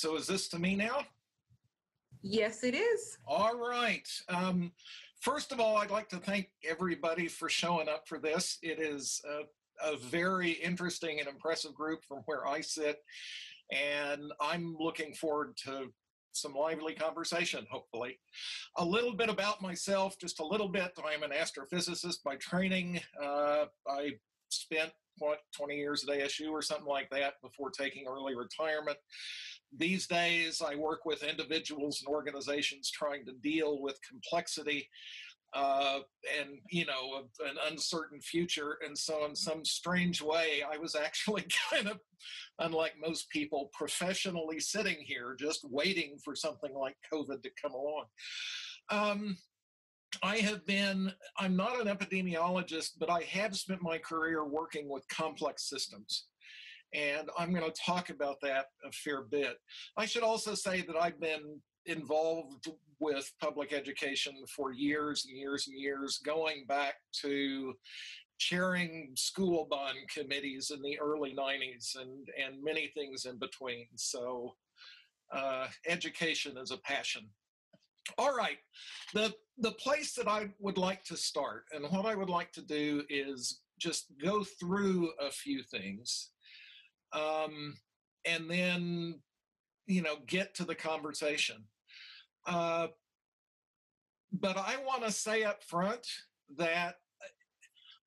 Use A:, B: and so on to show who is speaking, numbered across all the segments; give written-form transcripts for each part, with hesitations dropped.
A: So is this to me now?
B: Yes, it is.
A: All right. First of all, I'd like to thank everybody for showing up for this. It is a very interesting and impressive group from where I sit, and I'm looking forward to some lively conversation, hopefully. A little bit about myself, just a little bit. I'm an astrophysicist by training. I spent, 20 years at ASU or something like that before taking early retirement. These days, I work with individuals and organizations trying to deal with complexity and, an uncertain future. And so in some strange way, I was actually kind of, unlike most people, professionally sitting here just waiting for something like COVID to come along. I'm not an epidemiologist, but I have spent my career working with complex systems. And I'm going to talk about that a fair bit. I should also say that I've been involved with public education for years and years and years, going back to chairing school bond committees in the early 90s and many things in between. So education is a passion. All right, the place that I would like to start, and what I would like to do is just go through a few things, and then, get to the conversation. But I want to say up front that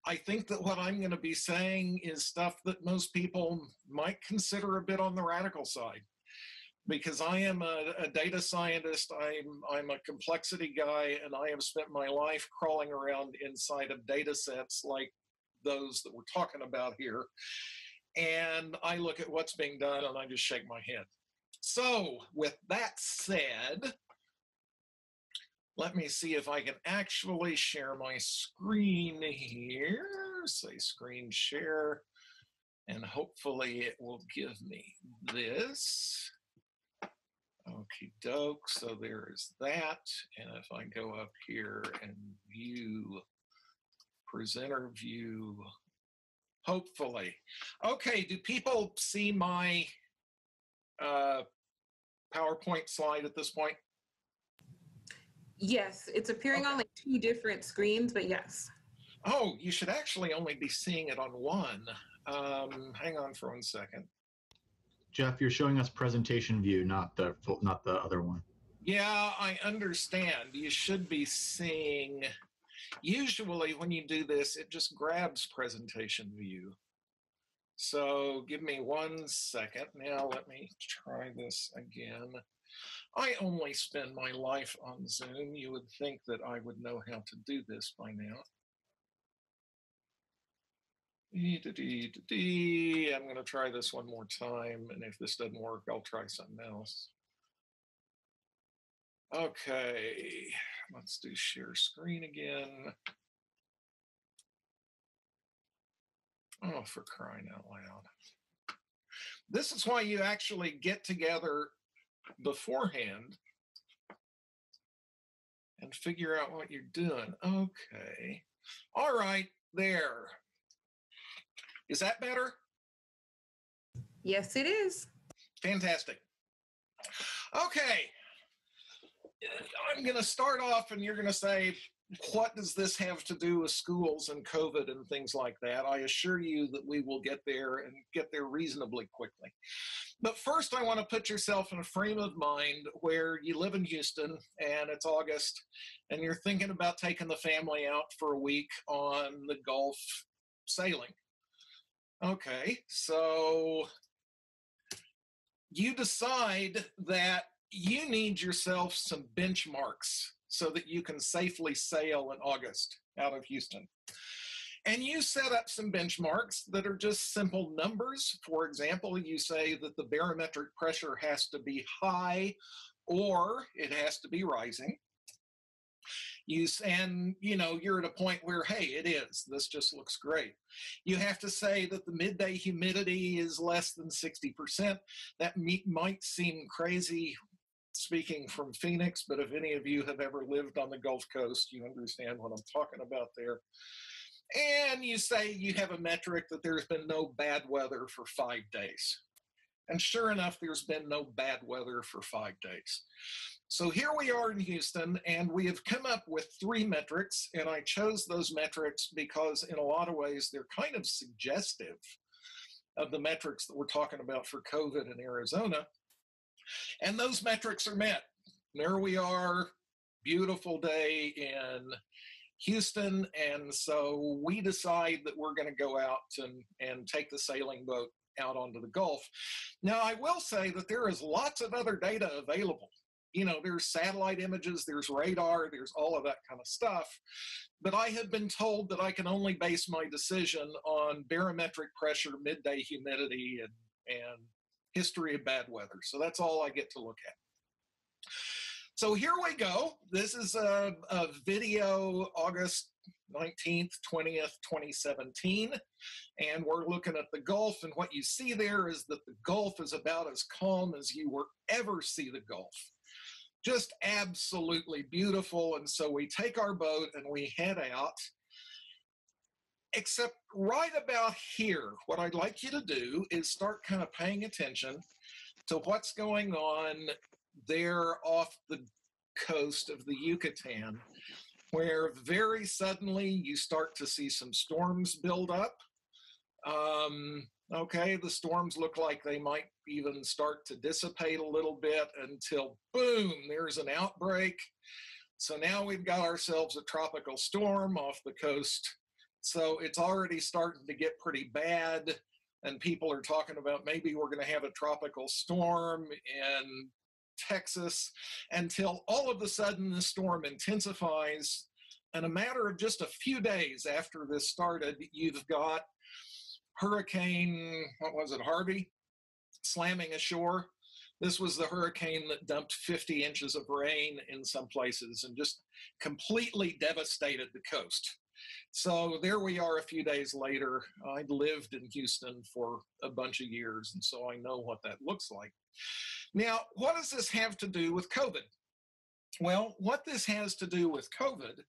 A: I think that what I'm going to be saying is stuff that most people might consider a bit on the radical side. Because I am a data scientist, I'm a complexity guy, and I have spent my life crawling around inside of data sets like those that we're talking about here. And I look at what's being done and I just shake my head. So with that said, let me see if I can actually share my screen here. Say screen share, and hopefully it will give me this. Okie doke, so there is that. And if I go up here and view, presenter view, hopefully. Okay, do people see my PowerPoint slide at this point?
B: Yes, it's appearing on like 2 different screens, but yes.
A: Oh, you should actually only be seeing it on one. Hang on for 1 second.
C: Jeff, you're showing us presentation view, not the other one.
A: Yeah, I understand. You should be seeing, usually when you do this, it just grabs presentation view. So give me 1 second. Now let me try this again. I only spend my life on Zoom. You would think that I would know how to do this by now. I'm going to try this one more time, and if this doesn't work, I'll try something else. Okay, let's do share screen again. Oh, for crying out loud. This is why you actually get together beforehand and figure out what you're doing. Okay. All right, there. Is that better?
B: Yes, it is.
A: Fantastic. Okay. I'm going to start off, and you're going to say, what does this have to do with schools and COVID and things like that? I assure you that we will get there and get there reasonably quickly. But first, I want to put yourself in a frame of mind where you live in Houston and it's August and you're thinking about taking the family out for a week on the Gulf sailing. Okay, so you decide that you need yourself some benchmarks so that you can safely sail in August out of Houston. And you set up some benchmarks that are just simple numbers. For example, you say that the barometric pressure has to be high or it has to be rising. You're at a point where, hey, it is. This just looks great. You have to say that the midday humidity is less than 60%. That might seem crazy speaking from Phoenix, but if any of you have ever lived on the Gulf Coast, you understand what I'm talking about there. And you say you have a metric that there's been no bad weather for 5 days. And sure enough, there's been no bad weather for 5 days. So here we are in Houston, and we have come up with 3 metrics, and I chose those metrics because in a lot of ways they're kind of suggestive of the metrics that we're talking about for COVID in Arizona. And those metrics are met. There we are, beautiful day in Houston, and so we decide that we're going to go out and take the sailing boat out onto the Gulf. Now, I will say that there is lots of other data available. You know, there's satellite images, there's radar, there's all of that kind of stuff. But I have been told that I can only base my decision on barometric pressure, midday humidity, and history of bad weather. So that's all I get to look at. So here we go. This is a video, August 19th, 20th, 2017. And we're looking at the Gulf. And what you see there is that the Gulf is about as calm as you will ever see the Gulf. Just absolutely beautiful. And so we take our boat and we head out. Except right about here, what I'd like you to do is start kind of paying attention to what's going on there off the coast of the Yucatan, where very suddenly you start to see some storms build up. Okay, the storms look like they might even start to dissipate a little bit until, boom, there's an outbreak. So now we've got ourselves a tropical storm off the coast. So it's already starting to get pretty bad, and people are talking about maybe we're going to have a tropical storm in Texas, until all of a sudden the storm intensifies. In a matter of just a few days after this started, you've got Hurricane, what was it, Harvey, slamming ashore. This was the hurricane that dumped 50 inches of rain in some places and just completely devastated the coast. So there we are a few days later. I lived in Houston for a bunch of years, and so I know what that looks like. Now, what does this have to do with COVID? Well, what this has to do with COVID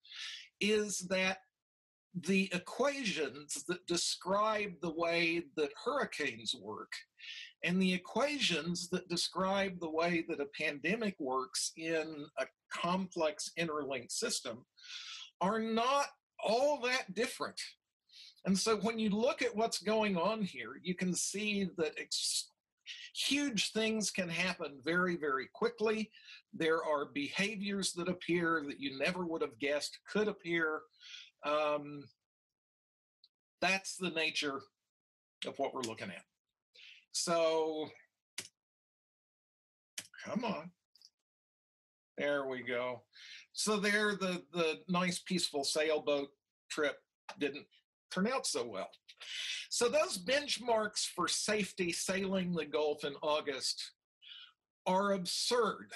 A: is that the equations that describe the way that hurricanes work and the equations that describe the way that a pandemic works in a complex interlinked system are not all that different. And so when you look at what's going on here, you can see that huge things can happen very, very quickly. There are behaviors that appear that you never would have guessed could appear. That's the nature of what we're looking at. So, come on. There we go. So there, the nice, peaceful sailboat trip didn't turn out so well. So those benchmarks for safety sailing the Gulf in August are absurd.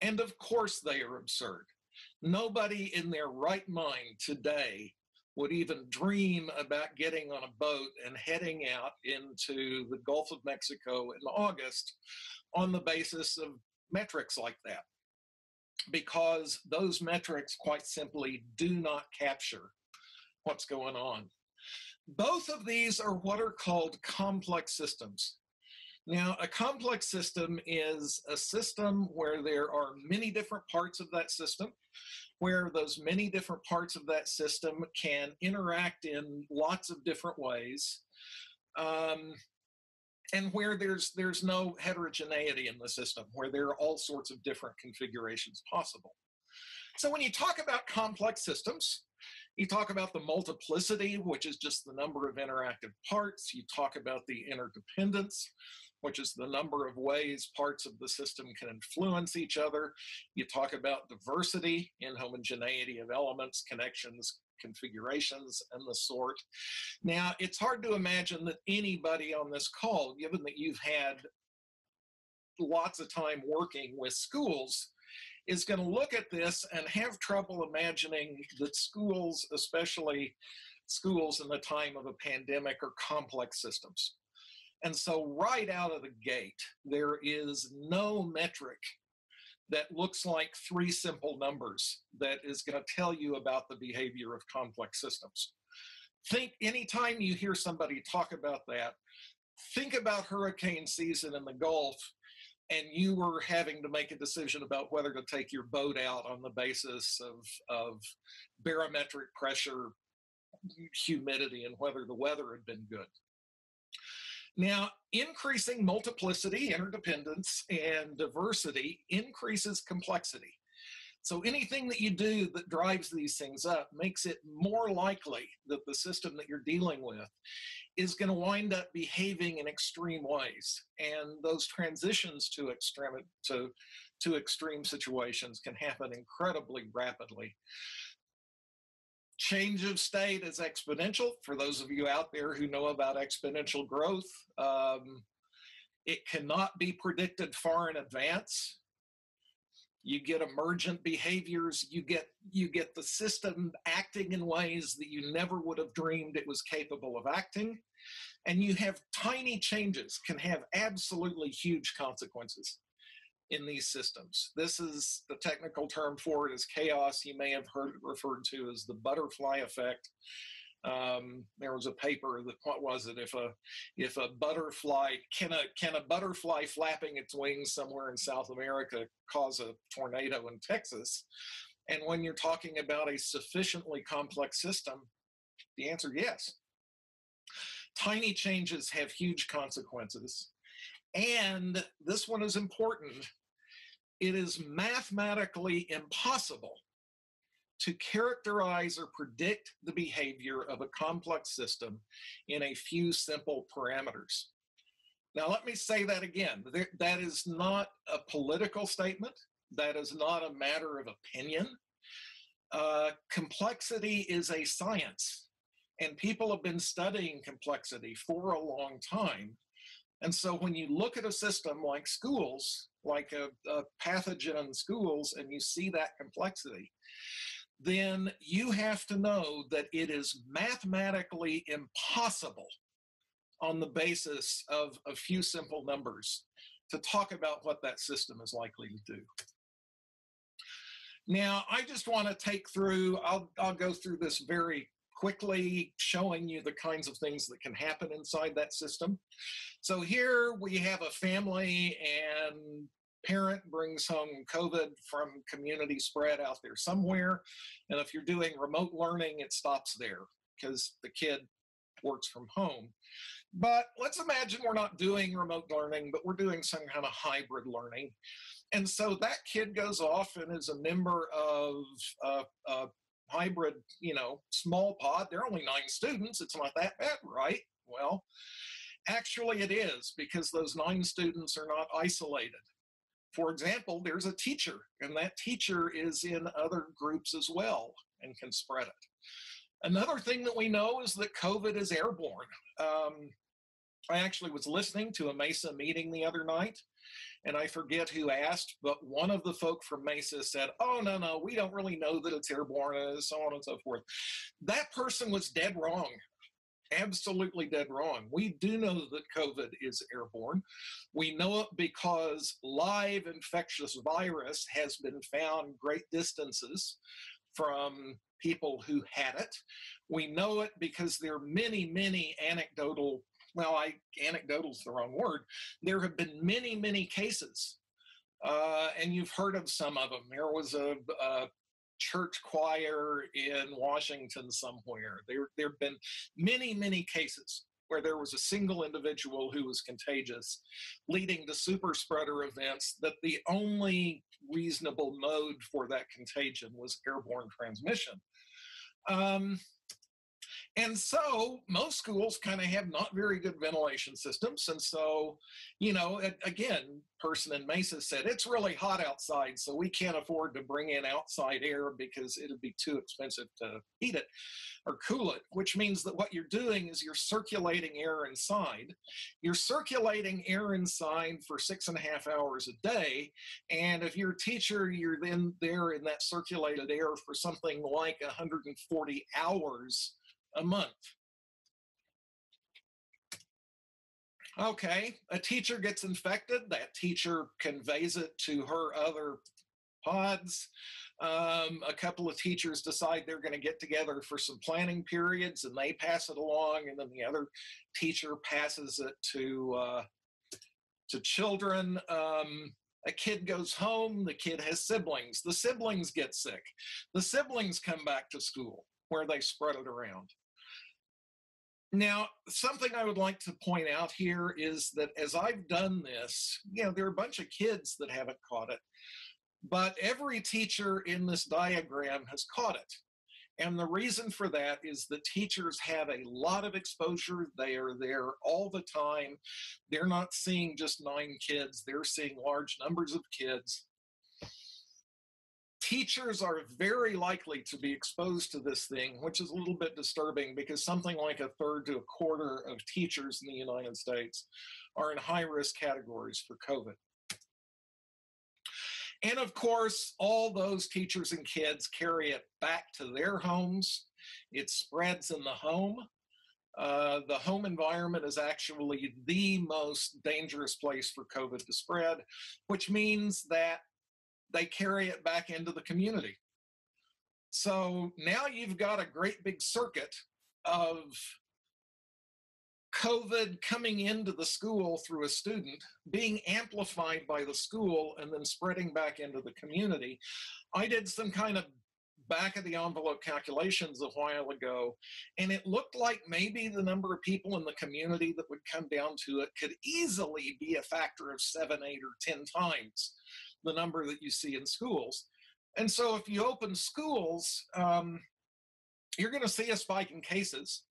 A: And of course they are absurd. Nobody in their right mind today would even dream about getting on a boat and heading out into the Gulf of Mexico in August on the basis of metrics like that, because those metrics quite simply do not capture what's going on. Both of these are what are called complex systems. Now, a complex system is a system where there are many different parts of that system, where those many different parts of that system can interact in lots of different ways, and where there's no heterogeneity in the system, where there are all sorts of different configurations possible. So when you talk about complex systems, you talk about the multiplicity, which is just the number of interactive parts. You talk about the interdependence, which is the number of ways parts of the system can influence each other. You talk about diversity, inhomogeneity of elements, connections, configurations, and the sort. Now, it's hard to imagine that anybody on this call, given that you've had lots of time working with schools, is going to look at this and have trouble imagining that schools, especially schools in the time of a pandemic, are complex systems. And so right out of the gate, there is no metric that looks like 3 simple numbers that is going to tell you about the behavior of complex systems. Think anytime you hear somebody talk about that, think about hurricane season in the Gulf, and you were having to make a decision about whether to take your boat out on the basis of barometric pressure, humidity, and whether the weather had been good. Now, increasing multiplicity, interdependence, and diversity increases complexity. So anything that you do that drives these things up makes it more likely that the system that you're dealing with is going to wind up behaving in extreme ways. And those transitions to extreme situations can happen incredibly rapidly. Change of state is exponential. For those of you out there who know about exponential growth, it cannot be predicted far in advance. You get emergent behaviors. You get the system acting in ways that you never would have dreamed it was capable of acting. And you have tiny changes can have absolutely huge consequences in these systems. This is the technical term for it is chaos. You may have heard it referred to as the butterfly effect. There was a paper that, what was it? If a butterfly, can a butterfly flapping its wings somewhere in South America cause a tornado in Texas? And when you're talking about a sufficiently complex system, the answer is yes. Tiny changes have huge consequences. And this one is important. It is mathematically impossible to characterize or predict the behavior of a complex system in a few simple parameters. Now, let me say that again. That is not a political statement. That is not a matter of opinion. Complexity is a science, and people have been studying complexity for a long time. And so when you look at a system like schools, like a pathogen in schools, and you see that complexity, then you have to know that it is mathematically impossible on the basis of a few simple numbers to talk about what that system is likely to do. Now, I just want to take through, I'll go through this very quickly, showing you the kinds of things that can happen inside that system. So here we have a family, and parent brings home COVID from community spread out there somewhere. And if you're doing remote learning, it stops there because the kid works from home. But let's imagine we're not doing remote learning, but we're doing some kind of hybrid learning. And so that kid goes off and is a member of hybrid, small pod. There are only 9 students. It's not that bad, right? Well, actually it is, because those 9 students are not isolated. For example, there's a teacher, and that teacher is in other groups as well and can spread it. Another thing that we know is that COVID is airborne. I actually was listening to a MESA meeting the other night, and I forget who asked, but one of the folk from MESA said, oh, no, we don't really know that it's airborne, and so on and so forth. That person was dead wrong. Absolutely dead wrong. We do know that COVID is airborne. We know it because live infectious virus has been found great distances from people who had it. We know it because there are many anecdotal, anecdotal is the wrong word. There have been many cases, and you've heard of some of them. There was a church choir in Washington somewhere. There have been many cases where there was a single individual who was contagious, leading to super spreader events that the only reasonable mode for that contagion was airborne transmission. And so most schools kind of have not very good ventilation systems. And so, again, person in Mesa said, it's really hot outside, so we can't afford to bring in outside air because it'd be too expensive to heat it or cool it, which means that what you're doing is you're circulating air inside. You're circulating air inside for 6.5 hours a day. And if you're a teacher, you're then there in that circulated air for something like 140 hours a month. Okay, a teacher gets infected. That teacher conveys it to her other pods. A couple of teachers decide they're going to get together for some planning periods, and they pass it along, and then the other teacher passes it to children. A kid goes home, the kid has siblings. The siblings get sick. The siblings come back to school where they spread it around. Now, something I would like to point out here is that as I've done this, there are a bunch of kids that haven't caught it, but every teacher in this diagram has caught it. And the reason for that is that teachers have a lot of exposure. They are there all the time. They're not seeing just 9 kids. They're seeing large numbers of kids. Teachers are very likely to be exposed to this thing, which is a little bit disturbing because something like 1/3 to 1/4 of teachers in the United States are in high-risk categories for COVID. And of course, all those teachers and kids carry it back to their homes. It spreads in the home. The home environment is actually the most dangerous place for COVID to spread, which means that they carry it back into the community. So now you've got a great big circuit of COVID coming into the school through a student, being amplified by the school, and then spreading back into the community. I did some kind of back of the envelope calculations a while ago, and it looked like maybe the number of people in the community that would come down to it could easily be a factor of 7, 8, or 10 times the number that you see in schools. And so if you open schools, you're going to see a spike in cases.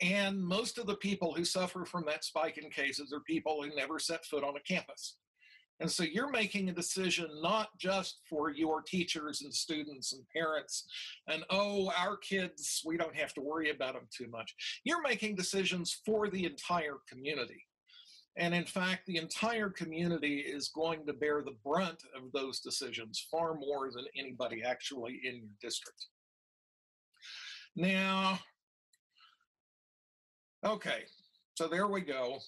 A: And most of the people who suffer from that spike in cases are people who never set foot on a campus. And so you're making a decision not just for your teachers and students and parents and, oh, our kids, we don't have to worry about them too much. You're making decisions for the entire community. And in fact, the entire community is going to bear the brunt of those decisions far more than anybody actually in your district. Now, okay, so there we go.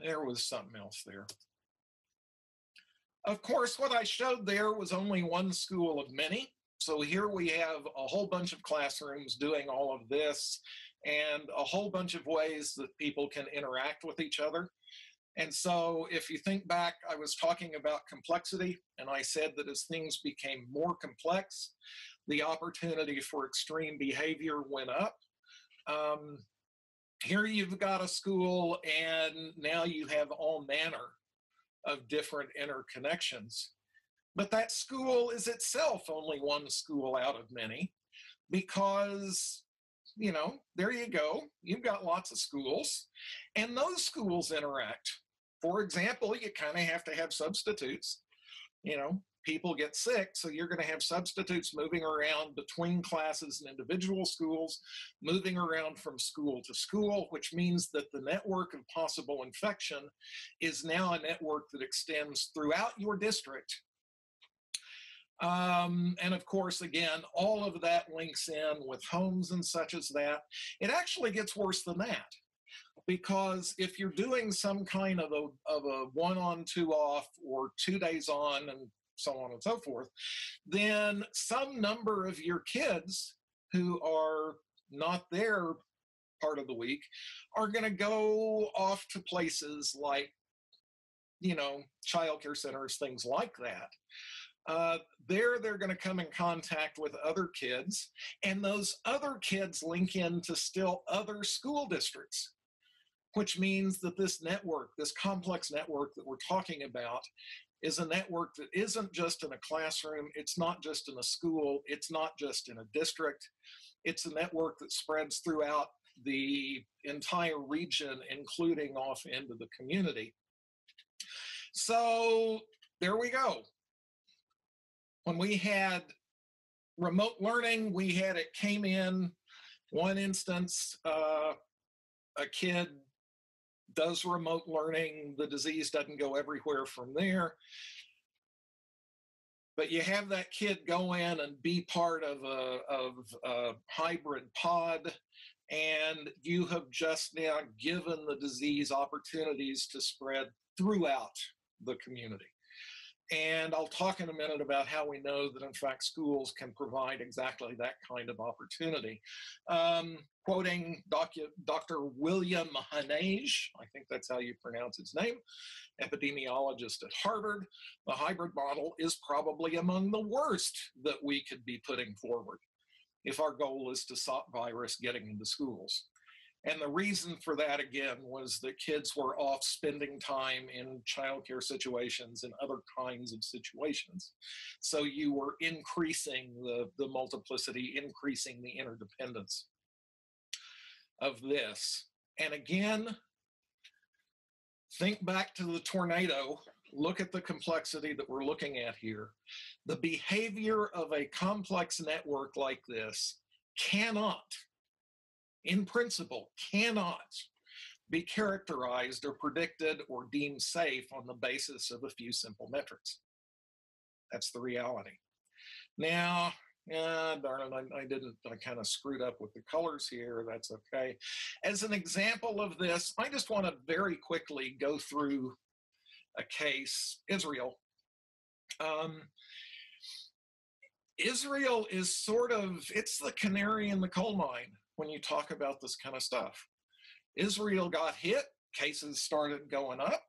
A: There was something else there. Of course, what I showed there was only one school of many. So here we have a whole bunch of classrooms doing all of this and a whole bunch of ways that people can interact with each other. And so if you think back, I was talking about complexity, and I said that as things became more complex, the opportunity for extreme behavior went up. Here you've got a school, and now you have all manner of different interconnections. But that school is itself only one school out of many because, there you go. You've got lots of schools, and those schools interact. For example, you kind of have to have substitutes. People get sick, so you're going to have substitutes moving around between classes and individual schools, moving around from school to school, which means that the network of possible infection is now a network that extends throughout your district. And of course, again, all of that links in with homes and such as that. It actually gets worse than that. Because if you're doing some kind of a 1 on 2 off or 2 days on and so on and so forth, then some number of your kids who are not there part of the week are going to go off to places like, childcare centers, things like that. They're going to come in contact with other kids, and those other kids link into still other school districts, which means that this network, this complex network that we're talking about, is a network that isn't just in a classroom, it's not just in a school, it's not just in a district, it's a network that spreads throughout the entire region, including off into the community. So there we go. When we had remote learning, it came in one instance, a kid does remote learning, the disease doesn't go everywhere from there. But you have that kid go in and be part of a hybrid pod, and you have just now given the disease opportunities to spread throughout the community. And I'll talk in a minute about how we know that, in fact, schools can provide exactly that kind of opportunity. Quoting Dr. William Hanage, I think that's how you pronounce his name, epidemiologist at Harvard, the hybrid model is probably among the worst that we could be putting forward if our goal is to stop virus getting into schools. And the reason for that, again, was that kids were off spending time in childcare situations and other kinds of situations. So you were increasing the multiplicity, increasing the interdependence of this. And again, think back to the tornado. Look at the complexity that we're looking at here. The behavior of a complex network like this cannot, in principle, cannot be characterized or predicted or deemed safe on the basis of a few simple metrics. That's the reality. Now, darn it, I kind of screwed up with the colors here. That's okay. As an example of this, I just want to very quickly go through a case, Israel. Israel is sort of, it's the canary in the coal mine when you talk about this kind of stuff. Israel got hit, cases started going up.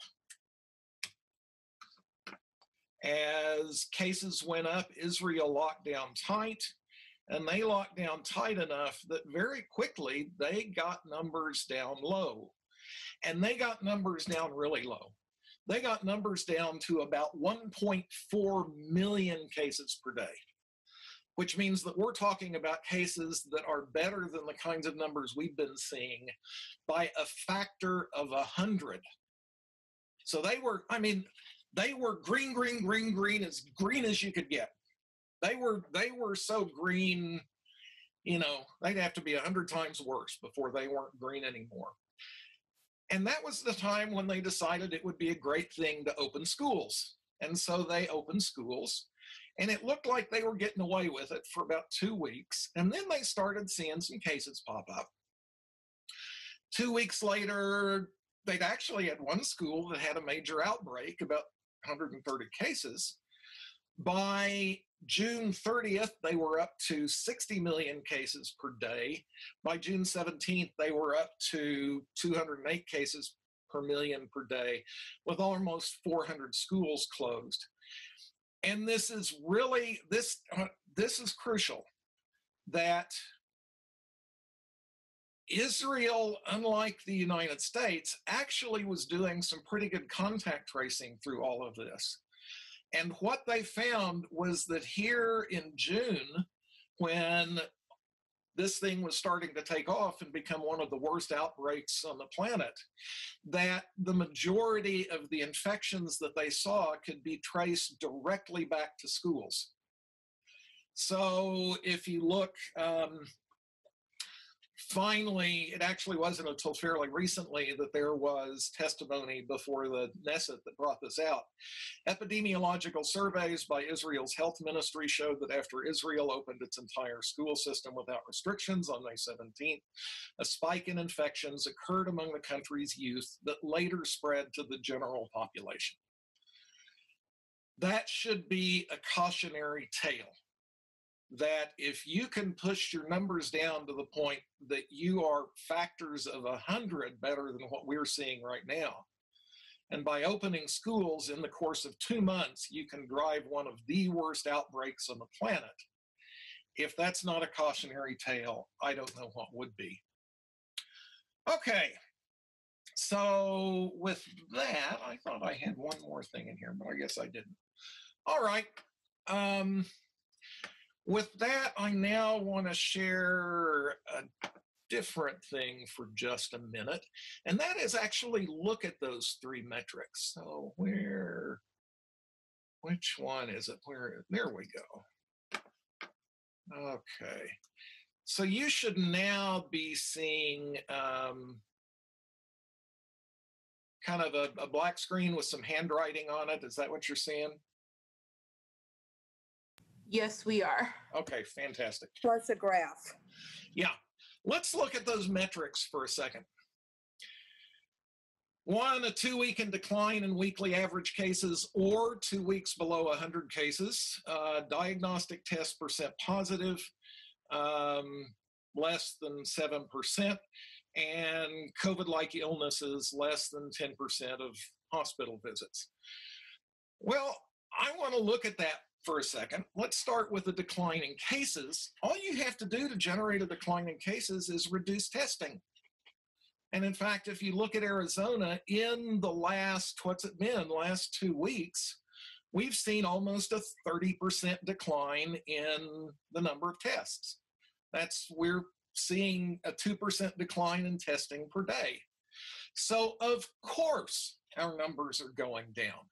A: As cases went up, Israel locked down tight, and they locked down tight enough that very quickly they got numbers down low. And they got numbers down really low. They got numbers down to about 1.4 million cases per day, which means that we're talking about cases that are better than the kinds of numbers we've been seeing by a factor of 100. So they were, I mean, they were green, as green as you could get. They were so green, you know, they'd have to be 100 times worse before they weren't green anymore. And that was the time when they decided it would be a great thing to open schools. And so they opened schools, and it looked like they were getting away with it for about 2 weeks. And then they started seeing some cases pop up. 2 weeks later, they'd actually had one school that had a major outbreak, about 130 cases. By June 30th, they were up to 60 million cases per day. By June 17th, they were up to 208 cases per million per day, with almost 400 schools closed. And this is really, this is crucial, that Israel, unlike the United States, actually was doing some pretty good contact tracing through all of this. And what they found was that here in June, when this thing was starting to take off and become one of the worst outbreaks on the planet, that the majority of the infections that they saw could be traced directly back to schools. So if you look, finally, it actually wasn't until fairly recently that there was testimony before the Knesset that brought this out. Epidemiological surveys by Israel's health ministry showed that after Israel opened its entire school system without restrictions on May 17th, a spike in infections occurred among the country's youth that later spread to the general population. That should be a cautionary tale, that if you can push your numbers down to the point that you are factors of 100 better than what we're seeing right now, and by opening schools in the course of 2 months, you can drive one of the worst outbreaks on the planet. If that's not a cautionary tale, I don't know what would be. Okay, so with that, I thought I had one more thing in here, but I guess I didn't. All right. With that, I now want to share a different thing for just a minute, and that is actually look at those 3 metrics. So which one is it? There we go. Okay. So you should now be seeing kind of a black screen with some handwriting on it. Is that what you're seeing?
B: Yes, we are.
A: Okay, fantastic.
D: Plus a graph.
A: Yeah, let's look at those metrics for a second. One, a 2-week decline in weekly average cases or 2 weeks below 100 cases. Diagnostic test percent positive, less than 7%. And COVID-like illnesses, less than 10% of hospital visits. Well, I want to look at that for a second. Let's start with the decline in cases. All you have to do to generate a decline in cases is reduce testing. And in fact, if you look at Arizona, in the last 2 weeks, we've seen almost a 30% decline in the number of tests. We're seeing a 2% decline in testing per day. So of course, our numbers are going down.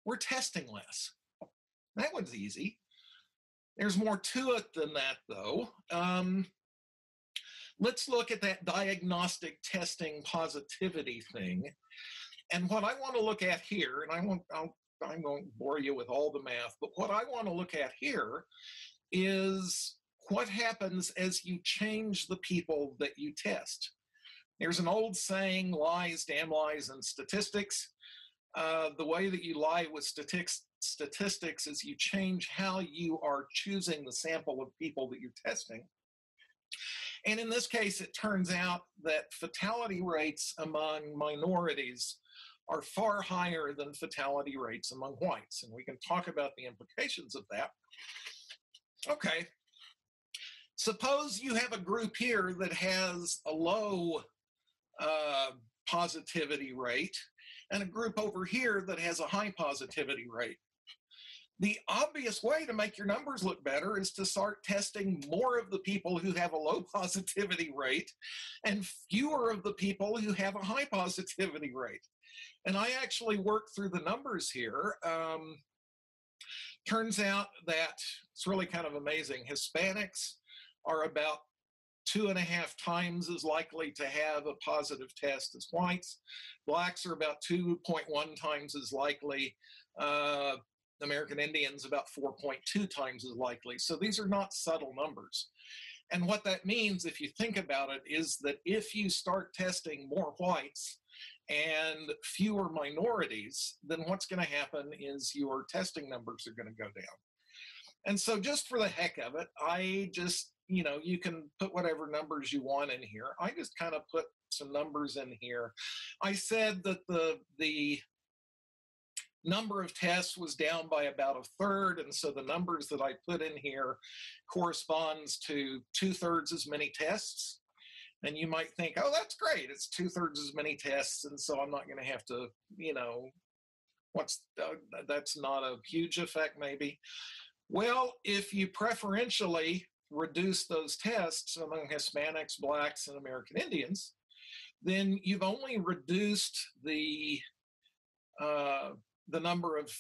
A: We're testing less. That one's easy. There's more to it than that, though. Let's look at that diagnostic testing positivity thing. And what I want to look at here, and I won't bore you with all the math, but what I want to look at here is what happens as you change the people that you test. There's an old saying, lies, damn lies, and statistics. The way that you lie with statistics is you change how you are choosing the sample of people that you're testing. And in this case, it turns out that fatality rates among minorities are far higher than fatality rates among whites. And we can talk about the implications of that. Okay. Suppose you have a group here that has a low positivity rate and a group over here that has a high positivity rate. The obvious way to make your numbers look better is to start testing more of the people who have a low positivity rate and fewer of the people who have a high positivity rate. And I actually worked through the numbers here. Turns out that it's really kind of amazing. Hispanics are about 2.5 times as likely to have a positive test as whites. Blacks are about 2.1 times as likely. American Indians about 4.2 times as likely. So these are not subtle numbers. And what that means, if you think about it, is that if you start testing more whites and fewer minorities, then what's going to happen is your testing numbers are going to go down. And so just for the heck of it, I just, you can put whatever numbers you want in here. I just kind of put some numbers in here. I said that the number of tests was down by about 1/3, and so the numbers that I put in here corresponds to 2/3 as many tests. And you might think, oh, that's great, it's 2/3 as many tests, and so I'm not going to have to, that's not a huge effect maybe. Well, if you preferentially reduce those tests among Hispanics, Blacks, and American Indians, then you've only reduced the number of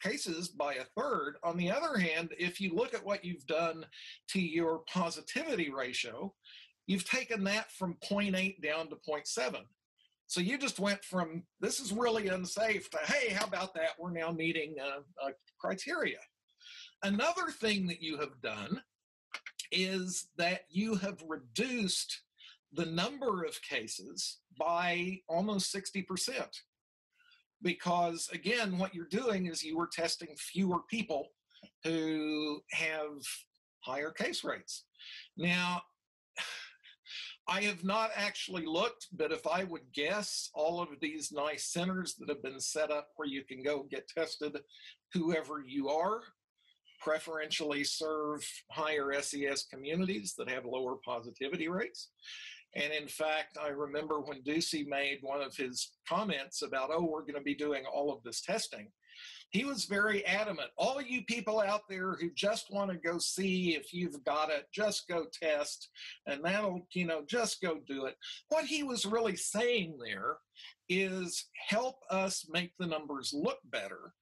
A: cases by 1/3. On the other hand, if you look at what you've done to your positivity ratio, you've taken that from 0.8 down to 0.7. So you just went from, this is really unsafe, to, hey, how about that? We're now meeting a criteria. Another thing that you have done is that you have reduced the number of cases by almost 60%. Because again, what you're doing is you were testing fewer people who have higher case rates. Now, I have not actually looked, but if I would guess, all of these nice centers that have been set up where you can go get tested, whoever you are, preferentially serve higher SES communities that have lower positivity rates. And in fact, I remember when Ducey made one of his comments about, oh, we're going to be doing all of this testing. He was very adamant. All you people out there who just want to go see if you've got it, just go test, and that'll, just go do it. What he was really saying there is help us make the numbers look better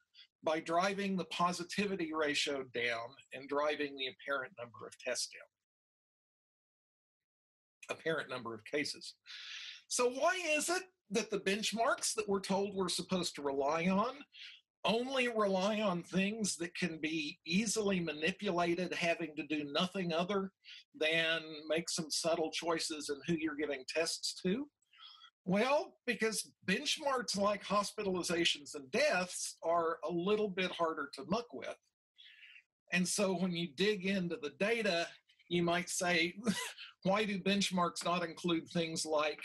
A: by driving the positivity ratio down and driving the apparent number of tests down. Apparent number of cases. So why is it that the benchmarks that we're told we're supposed to rely on only rely on things that can be easily manipulated, having to do nothing other than make some subtle choices in who you're giving tests to? Well, because benchmarks like hospitalizations and deaths are a little bit harder to muck with. And so when you dig into the data, you might say, why do benchmarks not include things like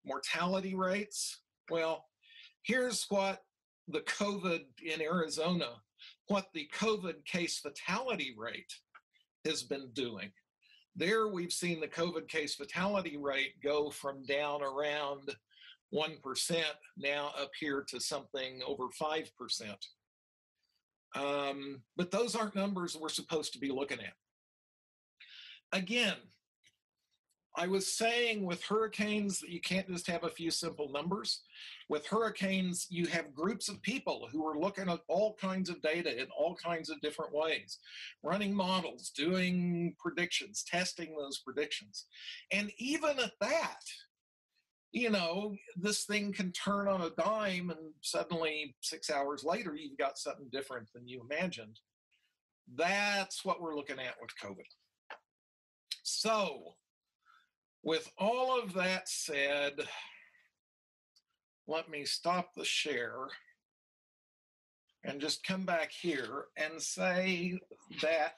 A: mortality rates? Well, here's what the COVID in Arizona, what the COVID case fatality rate has been doing. There we've seen the COVID case fatality rate go from down around 1% now up here to something over 5%. But those aren't numbers we're supposed to be looking at. Again, I was saying with hurricanes that you can't just have a few simple numbers. With hurricanes, you have groups of people who are looking at all kinds of data in all kinds of different ways, running models, doing predictions, testing those predictions. And even at that, you know, this thing can turn on a dime and suddenly 6 hours later, you've got something different than you imagined. That's what we're looking at with COVID. So, with all of that said, let me stop the share and just come back here and say that,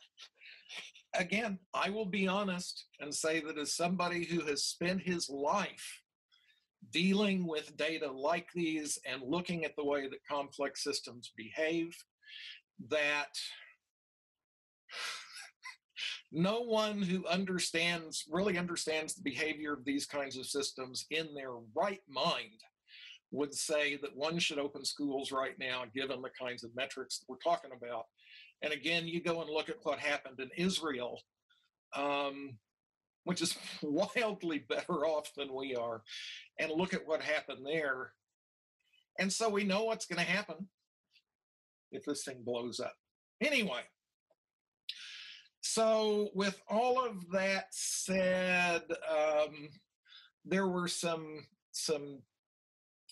A: again, I will be honest and say that as somebody who has spent his life dealing with data like these and looking at the way that complex systems behave, that no one who really understands the behavior of these kinds of systems in their right mind would say that one should open schools right now, given the kinds of metrics that we're talking about. And again, you go and look at what happened in Israel, which is wildly better off than we are, and look at what happened there. And so we know what's going to happen if this thing blows up. Anyway, so with all of that said, there were some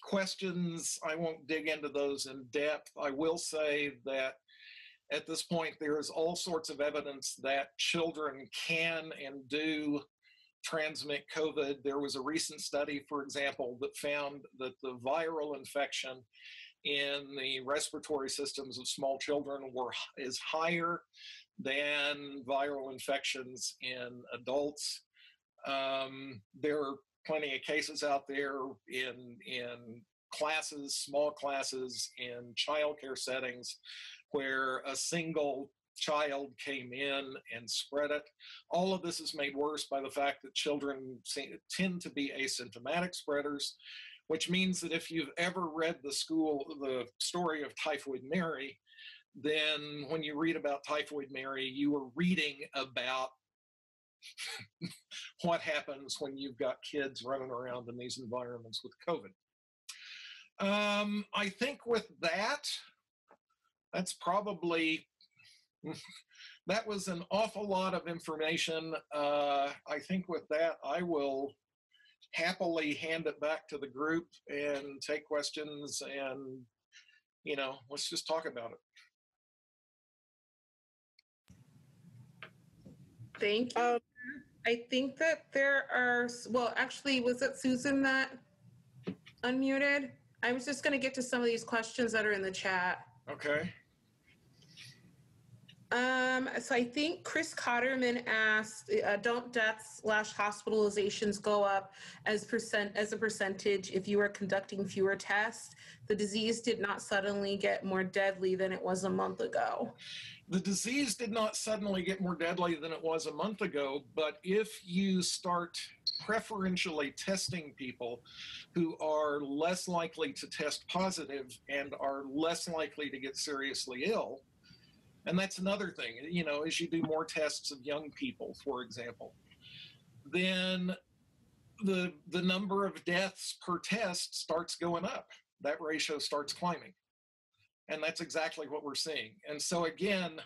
A: questions. I won't dig into those in depth. I will say that at this point, there is all sorts of evidence that children can and do transmit COVID. There was a recent study, for example, that found that the viral infection in the respiratory systems of small children is higher than viral infections in adults. There are plenty of cases out there in classes, small classes, in childcare settings where a single child came in and spread it. All of this is made worse by the fact that children tend to be asymptomatic spreaders, which means that if you've ever read the story of Typhoid Mary, then when you read about Typhoid Mary, you are reading about what happens when you've got kids running around in these environments with COVID. I think with that, that's probably, that was an awful lot of information. I think with that, I will happily hand it back to the group and take questions and, you know, let's just talk about it.
B: Thank you. I think that there are, well, actually, was it Susan that unmuted? I was just going to get to some of these questions that are in the chat.
A: Okay.
B: So I think Chris Cotterman asked, don't deaths/hospitalizations go up as a percentage if you are conducting fewer tests? The disease did not suddenly get more deadly than it was a month ago.
A: The disease did not suddenly get more deadly than it was a month ago, but if you start preferentially testing people who are less likely to test positive and are less likely to get seriously ill, and that's another thing, you know, as you do more tests of young people, for example, then the number of deaths per test starts going up. That ratio starts climbing. And that's exactly what we're seeing. And so again,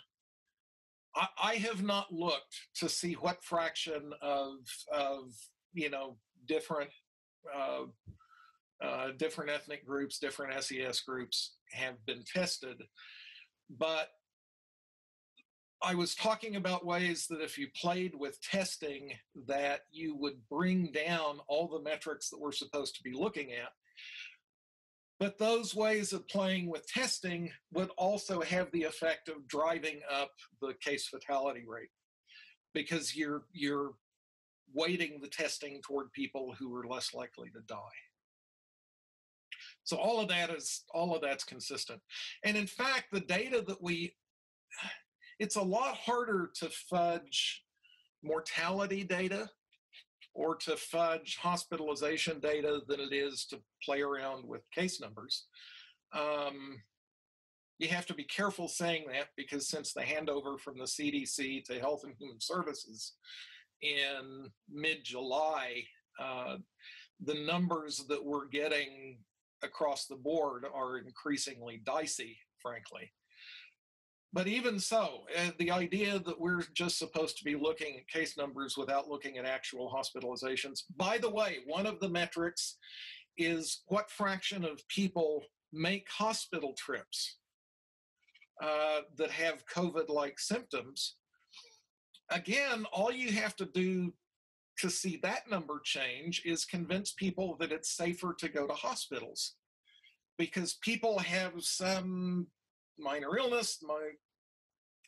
A: I have not looked to see what fraction of you know, different ethnic groups, different SES groups have been tested, but I was talking about ways that if you played with testing, that you would bring down all the metrics that we're supposed to be looking at. But those ways of playing with testing would also have the effect of driving up the case fatality rate, because you're weighting the testing toward people who are less likely to die. So all of that's consistent. And in fact, the data that it's a lot harder to fudge mortality data or to fudge hospitalization data than it is to play around with case numbers. You have to be careful saying that, because since the handover from the CDC to Health and Human Services in mid-July, the numbers that we're getting across the board are increasingly dicey, frankly. But even so, the idea that we're just supposed to be looking at case numbers without looking at actual hospitalizations. By the way, one of the metrics is what fraction of people make hospital trips that have COVID-like symptoms. Again, all you have to do to see that number change is convince people that it's safer to go to hospitals, because people have some minor illness,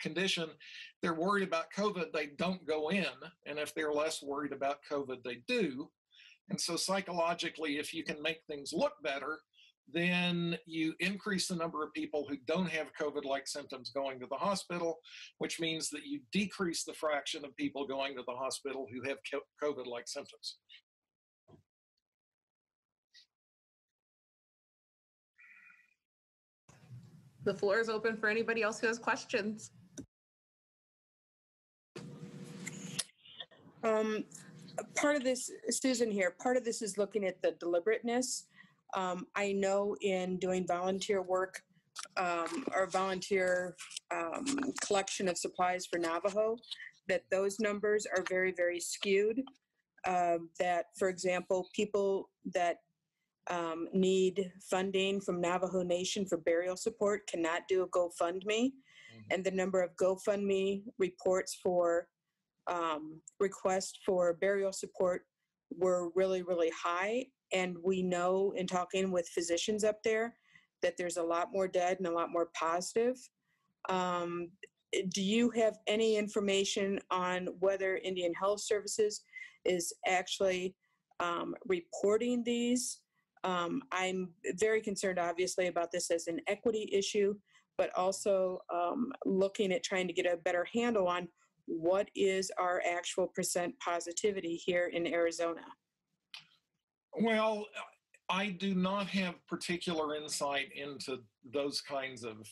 A: condition, they're worried about COVID, they don't go in. And if they're less worried about COVID, they do. And so psychologically, if you can make things look better, then you increase the number of people who don't have COVID-like symptoms going to the hospital, which means that you decrease the fraction of people going to the hospital who have COVID-like symptoms.
B: The floor is open for anybody else who has questions.
D: Part of this, Susan here, part of this is looking at the deliberateness. I know in doing volunteer work or volunteer collection of supplies for Navajo, that those numbers are very, very skewed. That, for example, people that need funding from Navajo Nation for burial support cannot do a GoFundMe. And the number of GoFundMe reports for requests for burial support were really, really high. And we know in talking with physicians up there that there's a lot more dead and a lot more positive. Do you have any information on whether Indian Health Services is actually reporting these? I'm very concerned, obviously, about this as an equity issue, but also looking at trying to get a better handle on what is our actual percent positivity here in Arizona.
A: Well, I do not have particular insight into those kinds of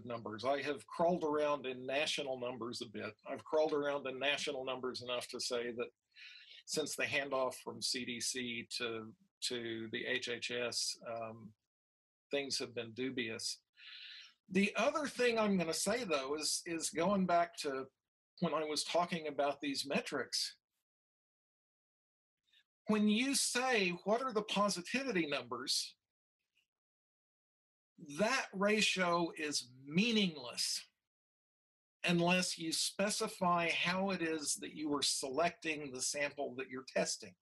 A: numbers. I have crawled around in national numbers a bit. I've crawled around in national numbers enough to say that since the handoff from CDC to the HHS, things have been dubious. The other thing I'm going to say, though, is going back to when I was talking about these metrics. When you say, what are the positivity numbers, that ratio is meaningless unless you specify how it is that you are selecting the sample that you're testing.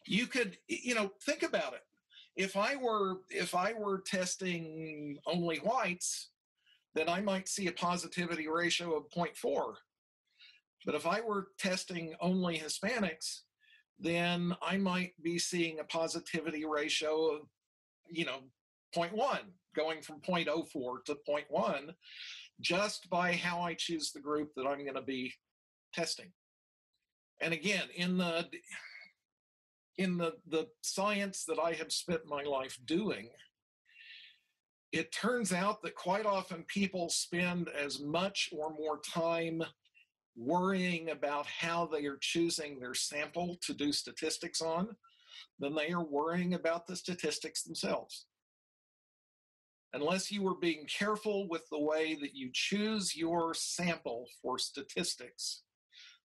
A: You could, think about it. If I were testing only whites, then I might see a positivity ratio of 0.4. But if I were testing only Hispanics, then I might be seeing a positivity ratio of, 0.1, going from 0.04 to 0.1, just by how I choose the group that I'm going to be testing. And again, in the science that I have spent my life doing, it turns out that quite often people spend as much or more time worrying about how they are choosing their sample to do statistics on than they are worrying about the statistics themselves. Unless you are being careful with the way that you choose your sample for statistics,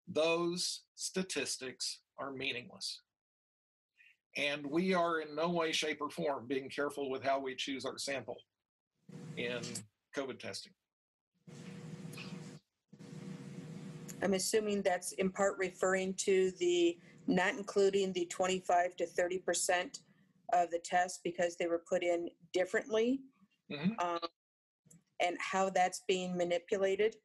A: those statistics are meaningless. And we are in no way, shape, or form being careful with how we choose our sample in COVID testing.
D: I'm assuming that's in part referring to the not including the 25 to 30% of the tests because they were put in differently, and how that's being manipulated.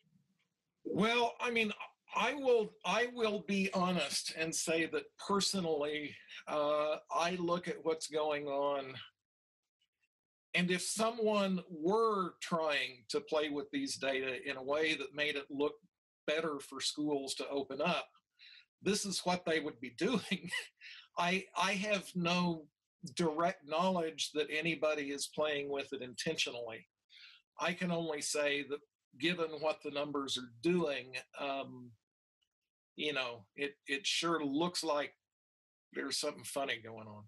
A: Well, I mean, I will be honest and say that personally, I look at what's going on, and if someone were trying to play with these data in a way that made it look better for schools to open up, this is what they would be doing. I have no direct knowledge that anybody is playing with it intentionally. I can only say that given what the numbers are doing, it sure looks like there's something funny going on.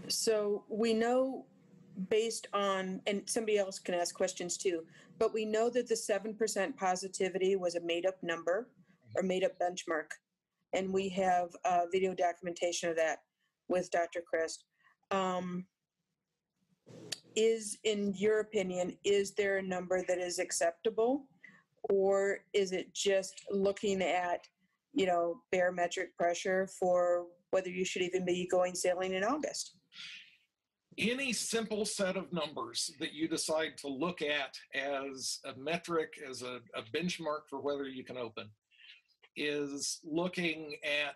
D: So we know based on, and somebody else can ask questions too, but we know that the 7% positivity was a made up number or made up benchmark. And we have video documentation of that with Dr. Christ. In your opinion, is there a number that is acceptable, or is it just looking at, barometric pressure for whether you should even be going sailing in August?
A: Any simple set of numbers that you decide to look at as a metric, as a benchmark for whether you can open, is looking at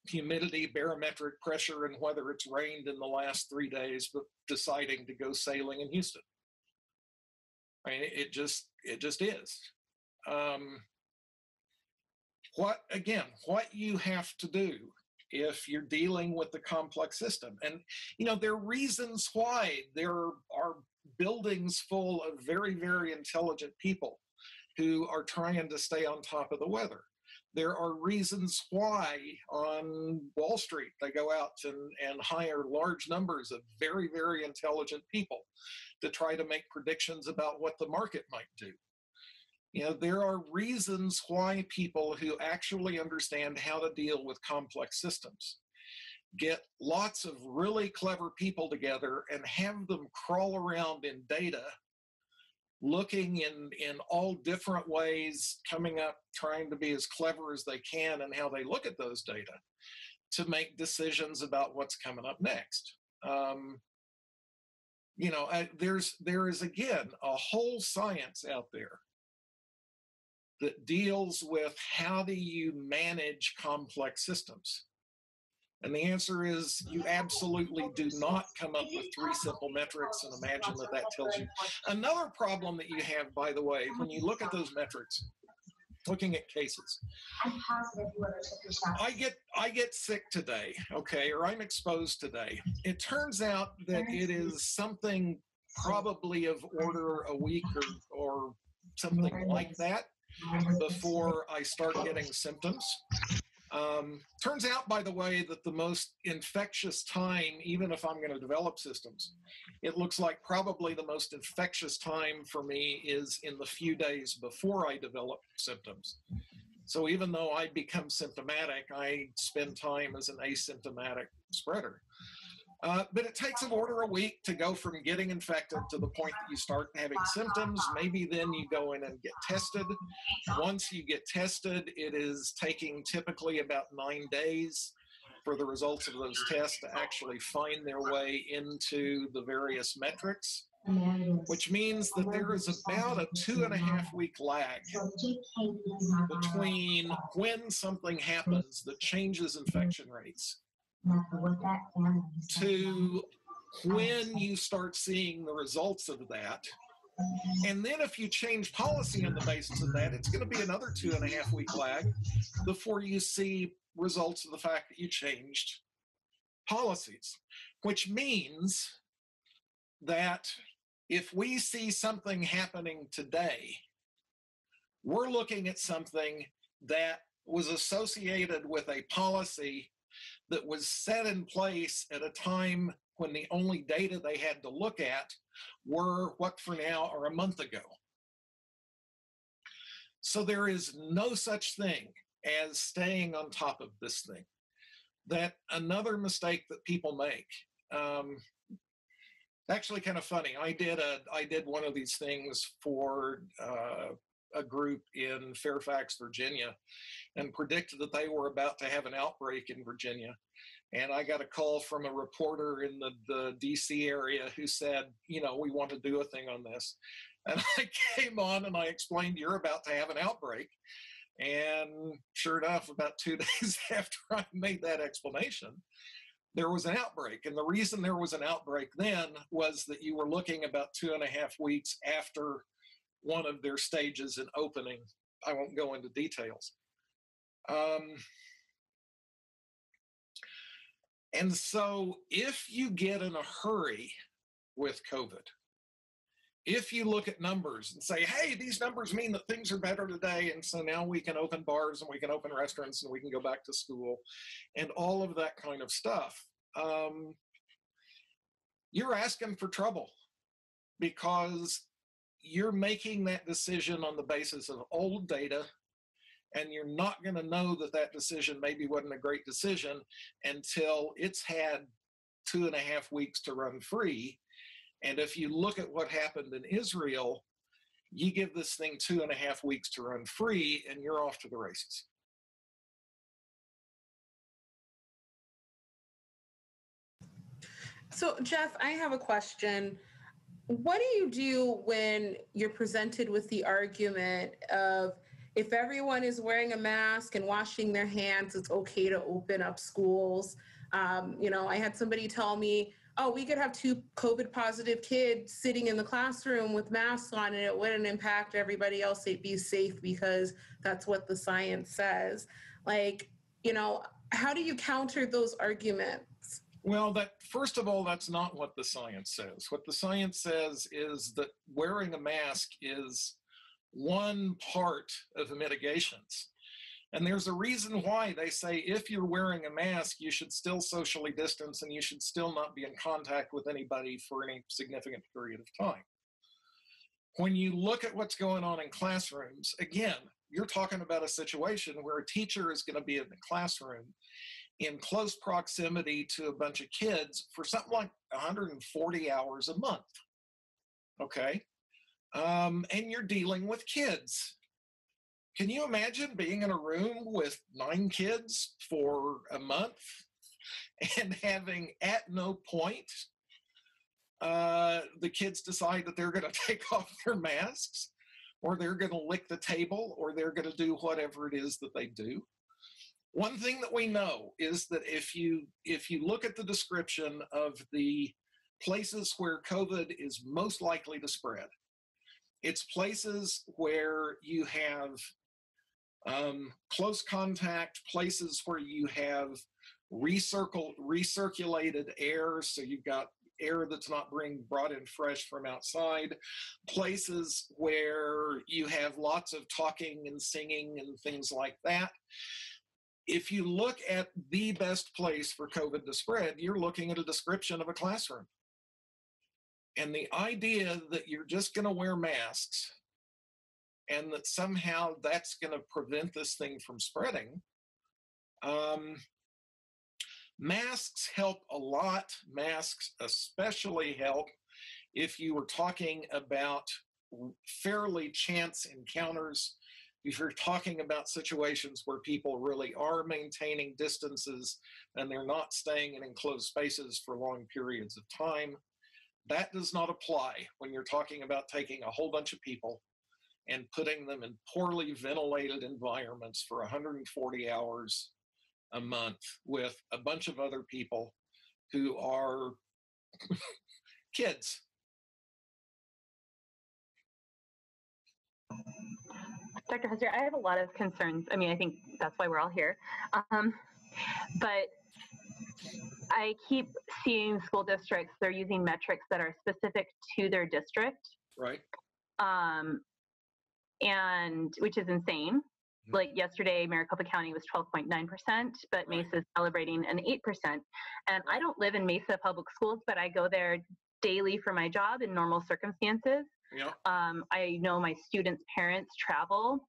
A: humidity, barometric pressure, and whether it's rained in the last 3 days, but deciding to go sailing in Houston. I mean, it just is. What you have to do if you're dealing with the complex system, and there are reasons why there are buildings full of very, very intelligent people who are trying to stay on top of the weather. There are reasons why on Wall Street they go out and hire large numbers of very, very intelligent people to try to make predictions about what the market might do. There are reasons why people who actually understand how to deal with complex systems get lots of really clever people together and have them crawl around in data, looking in all different ways, coming up, trying to be as clever as they can in how they look at those data to make decisions about what's coming up next. There is, again, a whole science out there that deals with how do you manage complex systems. And the answer is you absolutely do not come up with 3 simple metrics and imagine that tells you. Another problem that you have, by the way, when you look at those metrics, looking at cases, I get sick today, okay, or I'm exposed today. It turns out that it is something probably of order a week or something like that before I start getting symptoms. Turns out, by the way, that the most infectious time, even if I'm going to develop systems, it looks like probably the most infectious time for me is in the few days before I develop symptoms. So even though I become symptomatic, I spend time as an asymptomatic spreader. But it takes an order a week to go from getting infected to the point that you start having symptoms. Maybe then you go in and get tested. Once you get tested, it is taking typically about 9 days for the results of those tests to actually find their way into the various metrics, which means that there is about a 2.5-week lag between when something happens that changes infection rates to when you start seeing the results of that. And then if you change policy on the basis of that, it's going to be another 2.5-week lag before you see results of the fact that you changed policies, which means that if we see something happening today, we're looking at something that was associated with a policy that was set in place at a time when the only data they had to look at were what for now are a month ago. So there is no such thing as staying on top of this thing. that another mistake that people make, actually kind of funny. I did one of these things for a group in Fairfax, Virginia, and predicted that they were about to have an outbreak in Virginia. And I got a call from a reporter in the DC area who said, we want to do a thing on this. And I came on and I explained, you're about to have an outbreak. And sure enough, about 2 days after I made that explanation, there was an outbreak. And the reason there was an outbreak then was that you were looking about 2.5 weeks after one of their stages in opening. I won't go into details. And so if you get in a hurry with COVID, if you look at numbers and say, hey, these numbers mean that things are better today, and so now we can open bars and we can open restaurants and we can go back to school and all of that kind of stuff, you're asking for trouble, because you're making that decision on the basis of old data, and you're not going to know that that decision maybe wasn't a great decision until it's had 2.5 weeks to run free. And if you look at what happened in Israel, you give this thing 2.5 weeks to run free and you're off to the races.
B: So Jeff, I have a question. What do you do when you're presented with the argument of, if everyone is wearing a mask and washing their hands, it's okay to open up schools? I had somebody tell me, oh, we could have 2 COVID positive kids sitting in the classroom with masks on and it wouldn't impact everybody else. They'd be safe because that's what the science says. How do you counter those arguments?
A: Well, first of all, that's not what the science says. What the science says is that wearing a mask is one part of the mitigations. And there's a reason why they say if you're wearing a mask, you should still socially distance and you should still not be in contact with anybody for any significant period of time. When you look at what's going on in classrooms, again, you're talking about a situation where a teacher is going to be in the classroom in close proximity to a bunch of kids for something like 140 hours a month. Okay? And you're dealing with kids. Can you imagine being in a room with 9 kids for a month and having at no point the kids decide that they're going to take off their masks, or they're going to lick the table, or they're going to do whatever it is that they do? One thing that we know is that if you look at the description of the places where COVID is most likely to spread, it's places where you have close contact, places where you have recirculated air, so you've got air that's not being brought in fresh from outside, places where you have lots of talking and singing and things like that. If you look at the best place for COVID to spread, you're looking at a description of a classroom. And the idea that you're just going to wear masks and that somehow that's going to prevent this thing from spreading, masks help a lot. Masks especially help if you were talking about fairly chance encounters, if you're talking about situations where people really are maintaining distances and they're not staying in enclosed spaces for long periods of time. That does not apply when you're talking about taking a whole bunch of people and putting them in poorly ventilated environments for 140 hours a month with a bunch of other people who are kids.
E: Dr. Hester, I have a lot of concerns. I mean, I think that's why we're all here. But I keep seeing school districts, they're using metrics that are specific to their district.
A: Right.
E: And which is insane. Like yesterday, Maricopa County was 12.9%, but Mesa is celebrating an 8%. And I don't live in Mesa Public Schools, but I go there daily for my job in normal circumstances.
A: Yeah.
E: I know my students' parents travel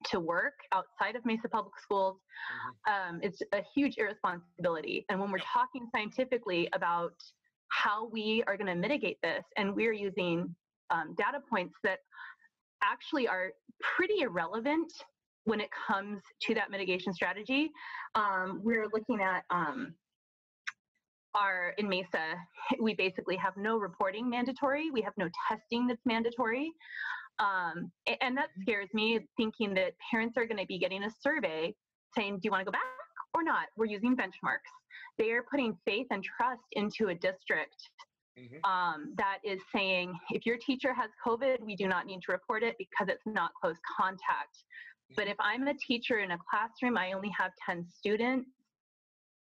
E: to work outside of Mesa Public Schools. It's a huge irresponsibility. And when we're talking scientifically about how we are going to mitigate this, and we're using data points that actually are pretty irrelevant when it comes to that mitigation strategy. We're looking at in Mesa, we basically have no reporting mandatory. We have no testing that's mandatory. And that scares me, thinking that parents are going to be getting a survey saying, do you want to go back or not? We're using benchmarks. They are putting faith and trust into a district that is saying, if your teacher has COVID, we do not need to report it because it's not close contact. But if I'm a teacher in a classroom, I only have 10 students,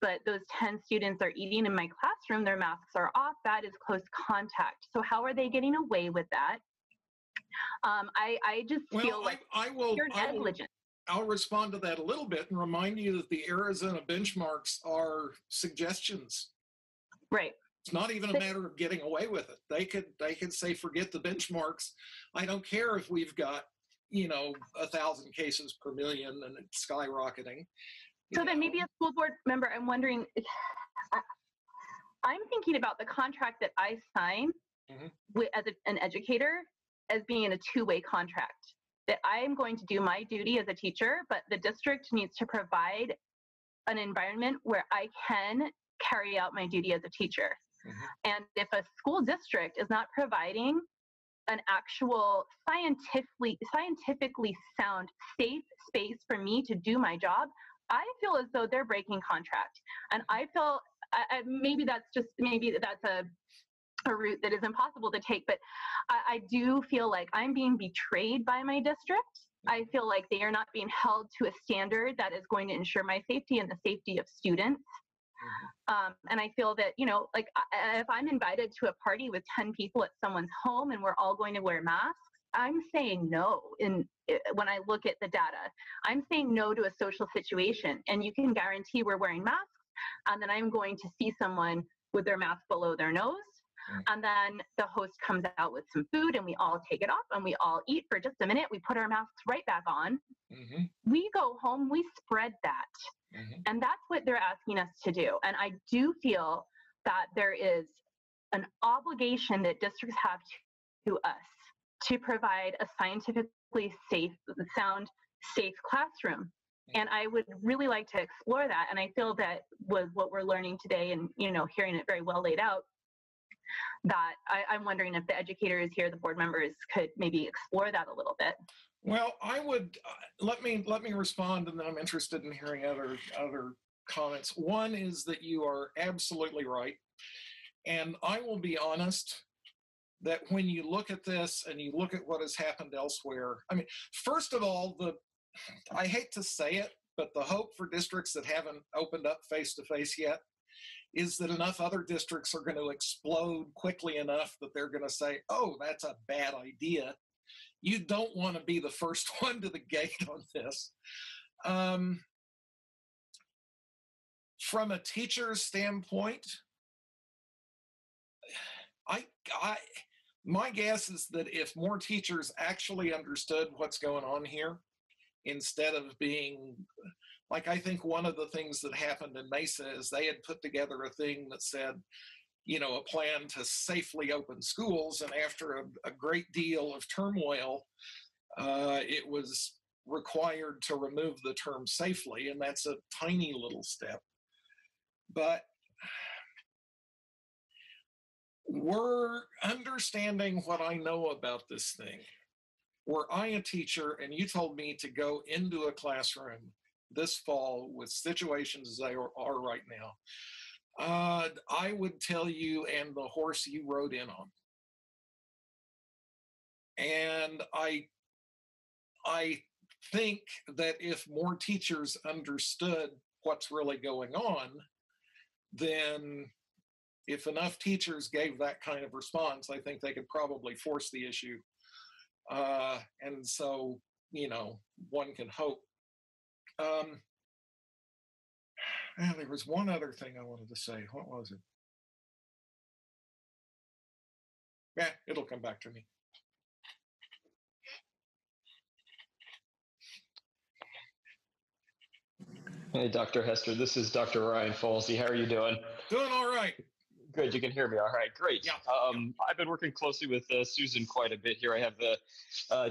E: but those 10 students are eating in my classroom, their masks are off, that is close contact. So how are they getting away with that? I just feel like you're negligent.
A: I'll respond to that a little bit and remind you that the Arizona benchmarks are suggestions.
E: Right.
A: It's not even a matter of getting away with it. They could say, forget the benchmarks. I don't care if we've got, 1,000 cases per million and it's skyrocketing.
E: So then maybe a school board member, I'm wondering, I'm thinking about the contract that I sign as an educator as being a two-way contract, that I am going to do my duty as a teacher, but the district needs to provide an environment where I can carry out my duty as a teacher. And if a school district is not providing an actual scientifically sound, safe space for me to do my job, I feel as though they're breaking contract. And I feel maybe that's a route that is impossible to take, but I do feel like I'm being betrayed by my district. I feel like they are not being held to a standard that is going to ensure my safety and the safety of students. And I feel that, if I'm invited to a party with 10 people at someone's home and we're all going to wear masks, I'm saying no. When I look at the data, I'm saying no to a social situation, and you can guarantee we're wearing masks, and then I'm going to see someone with their mask below their nose. And then the host comes out with some food and we all take it off and we all eat for just a minute. We put our masks right back on. We go home, we spread that. And that's what they're asking us to do. And I do feel that there is an obligation that districts have to us to provide a scientifically sound, safe classroom. And I would really like to explore that. And I feel that with what we're learning today and, hearing it very well laid out, that I'm wondering if the educators here, the board members, could maybe explore that a little bit.
A: Well, I would let me respond, and then I'm interested in hearing other comments. One is that you are absolutely right, and I will be honest that when you look at this and you look at what has happened elsewhere, I mean, first of all, I hate to say it, but the hope for districts that haven't opened up face-to-face yet is that enough other districts are going to explode quickly enough that they're going to say, oh, that's a bad idea. You don't want to be the first one to the gate on this. From a teacher's standpoint, my guess is that if more teachers actually understood what's going on here, instead of being, like, I think one of the things that happened in Mesa is they had put together a thing that said, a plan to safely open schools. And after a great deal of turmoil, it was required to remove the term safely. And that's a tiny little step. But we're understanding what I know about this thing. Were I a teacher and you told me to go into a classroom this fall with situations as they are right now, I would tell you, and the horse you rode in on. And I think that if more teachers understood what's really going on, then if enough teachers gave that kind of response, I think they could probably force the issue. And so, one can hope. There was one other thing I wanted to say. What was it? Yeah, it'll come back to me.
F: Hey, Dr. Hester. This is Dr. Ryan Falsey. How are you doing?
A: Doing all right.
F: Good. You can hear me. All right. Great.
A: Yeah.
F: I've been working closely with Susan quite a bit here. I have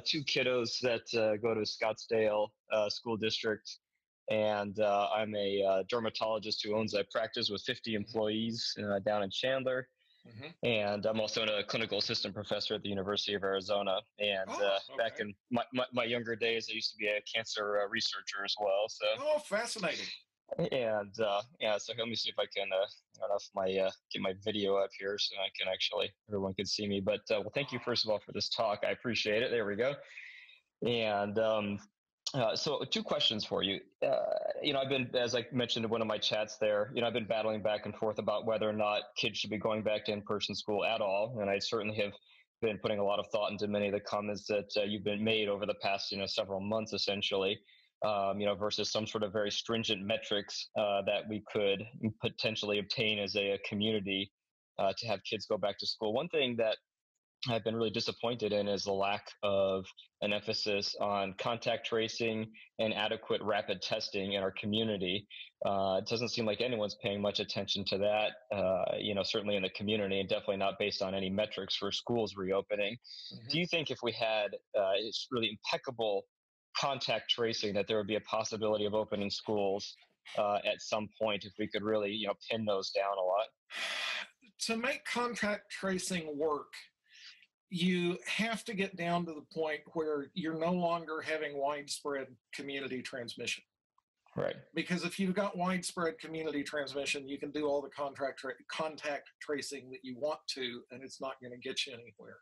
F: two kiddos that go to Scottsdale School District, and I'm a dermatologist who owns a practice with 50 employees down in Chandler.
A: Mm-hmm.
F: And I'm also a clinical assistant professor at the University of Arizona. And back in my younger days, I used to be a cancer researcher as well. So.
A: Oh, fascinating.
F: And so let me see if I can get my video up here so I can everyone can see me. But well, thank you first of all for this talk. I appreciate it. There we go. And so two questions for you. I've been, as I mentioned in one of my chats there, I've been battling back and forth about whether or not kids should be going back to in-person school at all. And I certainly have been putting a lot of thought into many of the comments that you've been made over the past, several months, essentially, versus some sort of very stringent metrics that we could potentially obtain as a community to have kids go back to school. One thing that I've been really disappointed in is the lack of an emphasis on contact tracing and adequate rapid testing in our community. It doesn't seem like anyone's paying much attention to that, certainly in the community, and definitely not based on any metrics for schools reopening. Mm-hmm. Do you think if we had it's really impeccable contact tracing that there would be a possibility of opening schools at some point if we could really, pin those down a lot?
A: To make contact tracing work, you have to get down to the point where you're no longer having widespread community transmission.
F: Right.
A: Because if you've got widespread community transmission, you can do all the contact tracing that you want to, and it's not going to get you anywhere.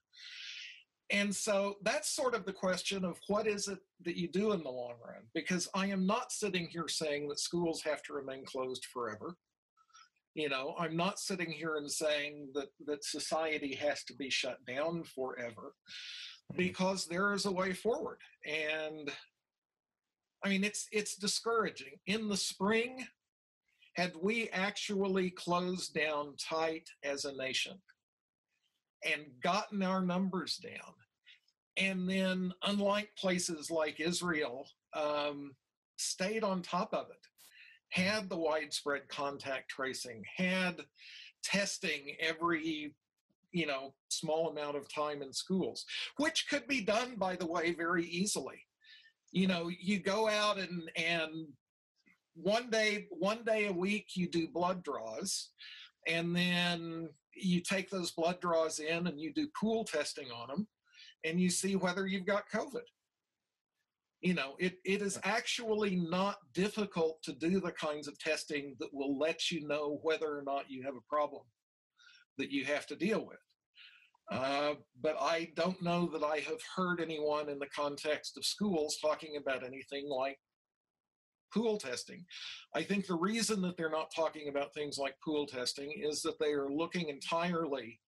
A: And so that's sort of the question of what is it that you do in the long run? Because I am not sitting here saying that schools have to remain closed forever. I'm not sitting here and saying that society has to be shut down forever, because there is a way forward. And I mean, it's discouraging. In the spring, had we actually closed down tight as a nation and gotten our numbers down, and then unlike places like Israel, stayed on top of it, had the widespread contact tracing, had testing every, small amount of time in schools, which could be done, by the way, very easily. You go out and one day a week you do blood draws, and then you take those blood draws in and you do pool testing on them, and you see whether you've got COVID. It is actually not difficult to do the kinds of testing that will let you know whether or not you have a problem that you have to deal with. But I don't know that I have heard anyone in the context of schools talking about anything like pool testing. I think the reason that they're not talking about things like pool testing is that they are looking entirely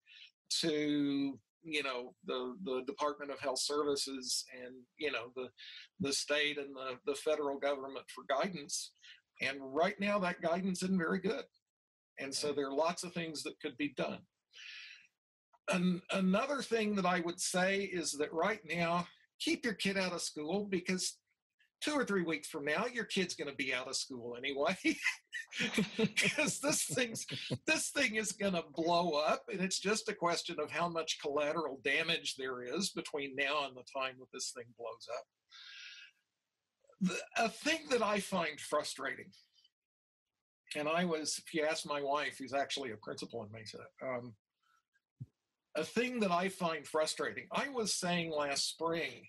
A: to the Department of Health Services and, the state and the federal government for guidance. And right now that guidance isn't very good. And so there are lots of things that could be done. Another thing that I would say is that right now, keep your kid out of school, because 2 or 3 weeks from now, your kid's going to be out of school anyway, because this thing is going to blow up, and it's just a question of how much collateral damage there is between now and the time that this thing blows up. A thing that I find frustrating, and if you ask my wife, who's actually a principal in Mesa, a thing that I find frustrating, I was saying last spring,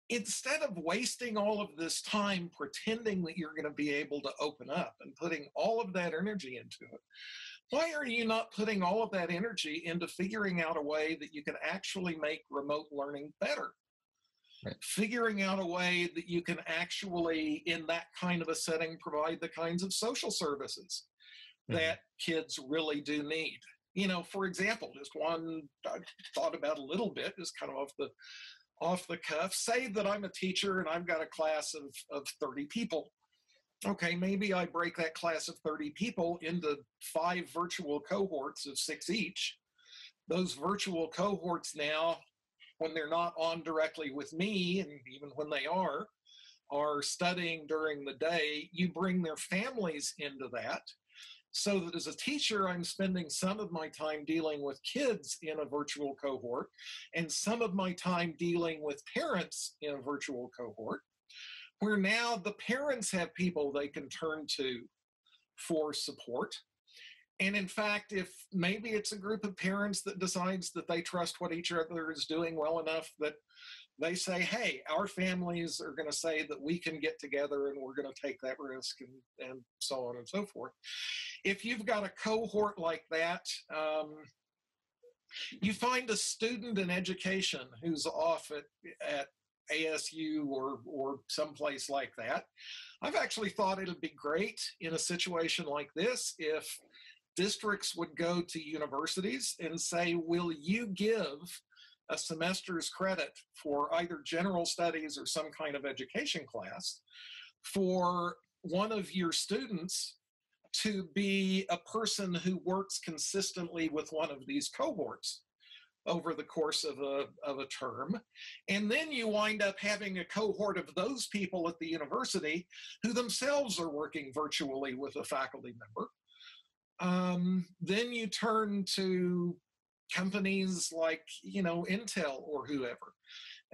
A: instead of wasting all of this time pretending that you're going to be able to open up and putting all of that energy into it, why are you not putting all of that energy into figuring out a way that you can actually make remote learning better? Right. Figuring out a way that you can actually, in that kind of a setting, provide the kinds of social services that kids really do need. For example, just one I thought about a little bit, just kind of off the cuff. Say that I'm a teacher and I've got a class of 30 people. Okay, maybe I break that class of 30 people into 5 virtual cohorts of 6 each. Those virtual cohorts now, when they're not on directly with me, and even when they are, are studying during the day, you bring their families into that, so that as a teacher, I'm spending some of my time dealing with kids in a virtual cohort and some of my time dealing with parents in a virtual cohort, where now the parents have people they can turn to for support. And in fact, if maybe it's a group of parents that decides that they trust what each other is doing well enough that they say, hey, our families are going to say that we can get together and we're going to take that risk, and so on and so forth. If you've got a cohort like that, you find a student in education who's off at ASU or someplace like that. I've actually thought it'd be great in a situation like this if districts would go to universities and say, will you give a semester's credit for either general studies or some kind of education class for one of your students to be a person who works consistently with one of these cohorts over the course of a term. And then you wind up having a cohort of those people at the university who themselves are working virtually with a faculty member. Then you turn to companies like, Intel or whoever,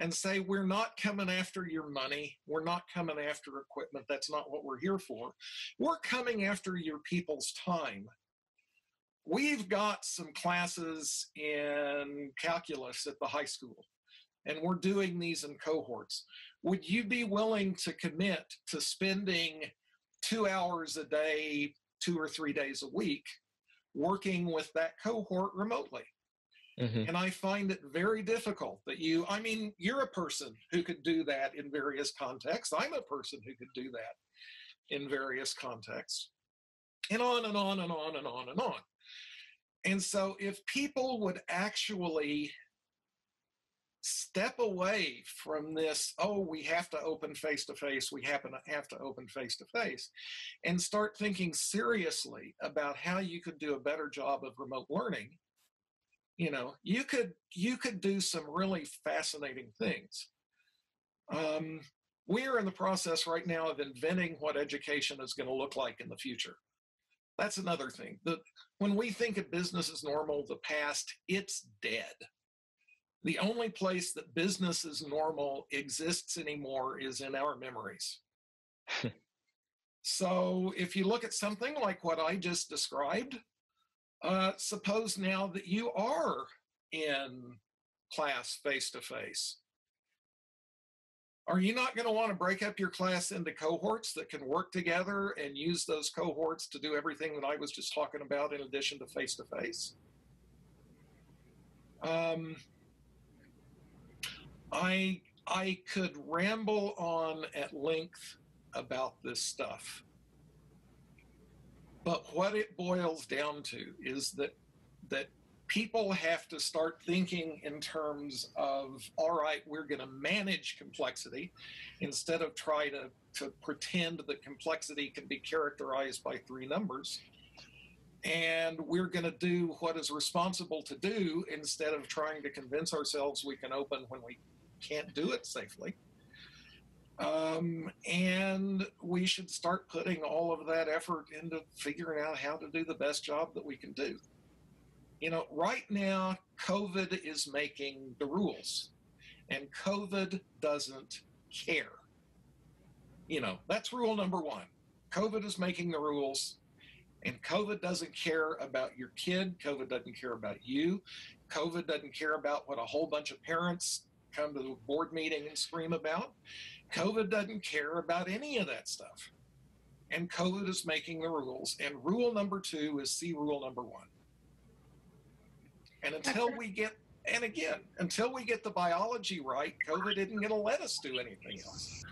A: and say, we're not coming after your money. We're not coming after equipment. That's not what we're here for. We're coming after your people's time. We've got some classes in calculus at the high school, and we're doing these in cohorts. Would you be willing to commit to spending 2 hours a day, 2 or 3 days a week, working with that cohort remotely? Mm-hmm. And I find it very difficult that you're a person who could do that in various contexts. I'm a person who could do that in various contexts. And on and on and on and on and on. And so if people would actually step away from this, we have to open face-to-face, we have to open face-to-face, and start thinking seriously about how you could do a better job of remote learning, you could do some really fascinating things. We are in the process right now of inventing what education is going to look like in the future. That's another thing. When we think of business as normal, the past, it's dead. The only place that business as normal exists anymore is in our memories. So if you look at something like what I just described, suppose now that you are in class face-to-face. Are you not going to want to break up your class into cohorts that can work together and use those cohorts to do everything that I was just talking about in addition to face-to-face? I could ramble on at length about this stuff. But what it boils down to is that people have to start thinking in terms of, all right, we're going to manage complexity instead of try to pretend that complexity can be characterized by 3 numbers. And we're going to do what is responsible to do instead of trying to convince ourselves we can open when we can't do it safely. And we should start putting all of that effort into figuring out how to do the best job that we can do. Right now, COVID is making the rules, and COVID doesn't care. That's rule number 1. COVID is making the rules, and COVID doesn't care about your kid. COVID doesn't care about you. COVID doesn't care about what a whole bunch of parents come to the board meeting and scream about. COVID doesn't care about any of that stuff. And COVID is making the rules. And rule number 2 is see rule number 1. And until we get the biology right, COVID isn't going to let us do anything else.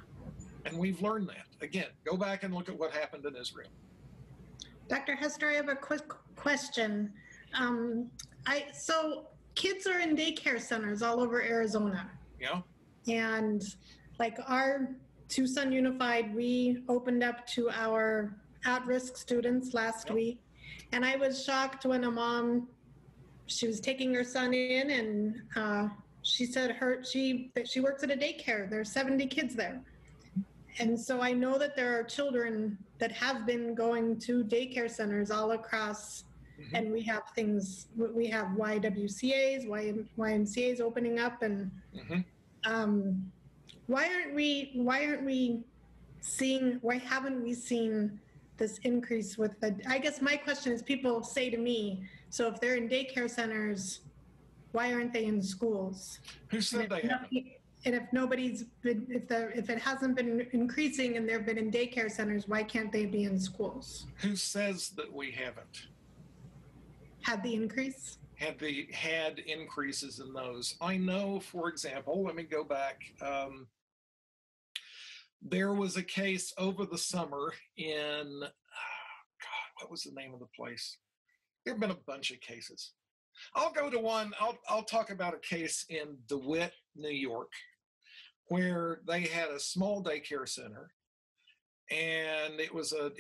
A: And we've learned that. Again, go back and look at what happened in Israel.
G: Dr. Hester, I have a quick question. So kids are in daycare centers all over Arizona.
A: Yeah.
G: And like our Tucson Unified, we opened up to our at-risk students last week. And I was shocked when a mom, she was taking her son in, and she said she works at a daycare. There's 70 kids there. And so I know that there are children that have been going to daycare centers all across, and we have things, we have YWCAs, YMCAs opening up, and why haven't we seen this increase with the, I guess my question is, people say to me, so if they're in daycare centers, why aren't they in schools?
A: Who said they haven't?
G: And if nobody's been, if it hasn't been increasing and they've been in daycare centers, why can't they be in schools?
A: Who says that we haven't
G: Had the increase?
A: had increases in those? I know, for example, let me go back. There was a case over the summer in, God, what was the name of the place? There have been a bunch of cases. I'll go to one. I'll talk about a case in DeWitt, New York, where they had a small daycare center, and it was a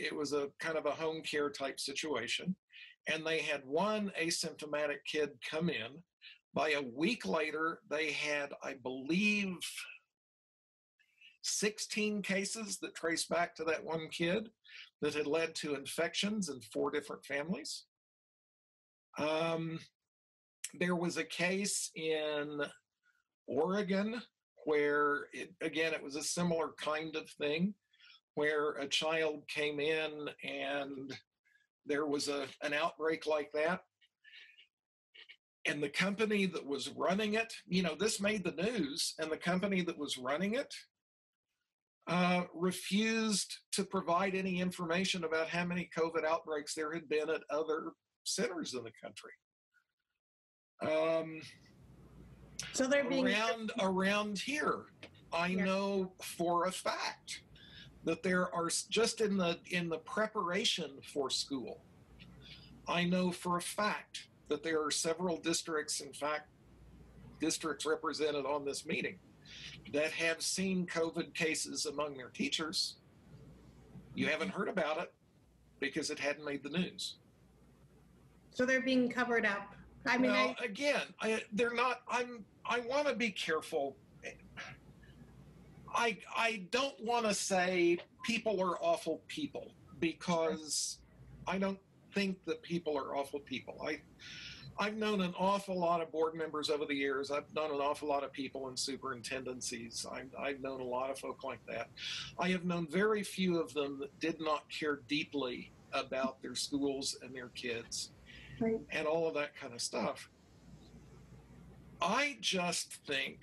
A: kind of a home care type situation, and they had one asymptomatic kid come in. By a week later, they had, I believe, 16 cases that traced back to that one kid that had led to infections in 4 different families. There was a case in Oregon where, it was a similar kind of thing, where a child came in and there was an outbreak like that. And the company that was running it, this made the news, and the company that was running it refused to provide any information about how many COVID outbreaks there had been at other centers in the country.
G: So they're being
A: around here, I know for a fact that there are, just in the preparation for school, I know for a fact that there are several districts, in fact, districts represented on this meeting, that have seen COVID cases among their teachers. You haven't heard about it because it hadn't made the news.
G: So they're being covered up. I mean,
A: well, they're not. I want to be careful. I don't want to say people are awful people, because I don't think that people are awful people. I've known an awful lot of board members over the years. I've known an awful lot of people in superintendencies. I've known a lot of folk like that. I have known very few of them that did not care deeply about their schools and their kids.
G: Right.
A: And all of that kind of stuff. I just think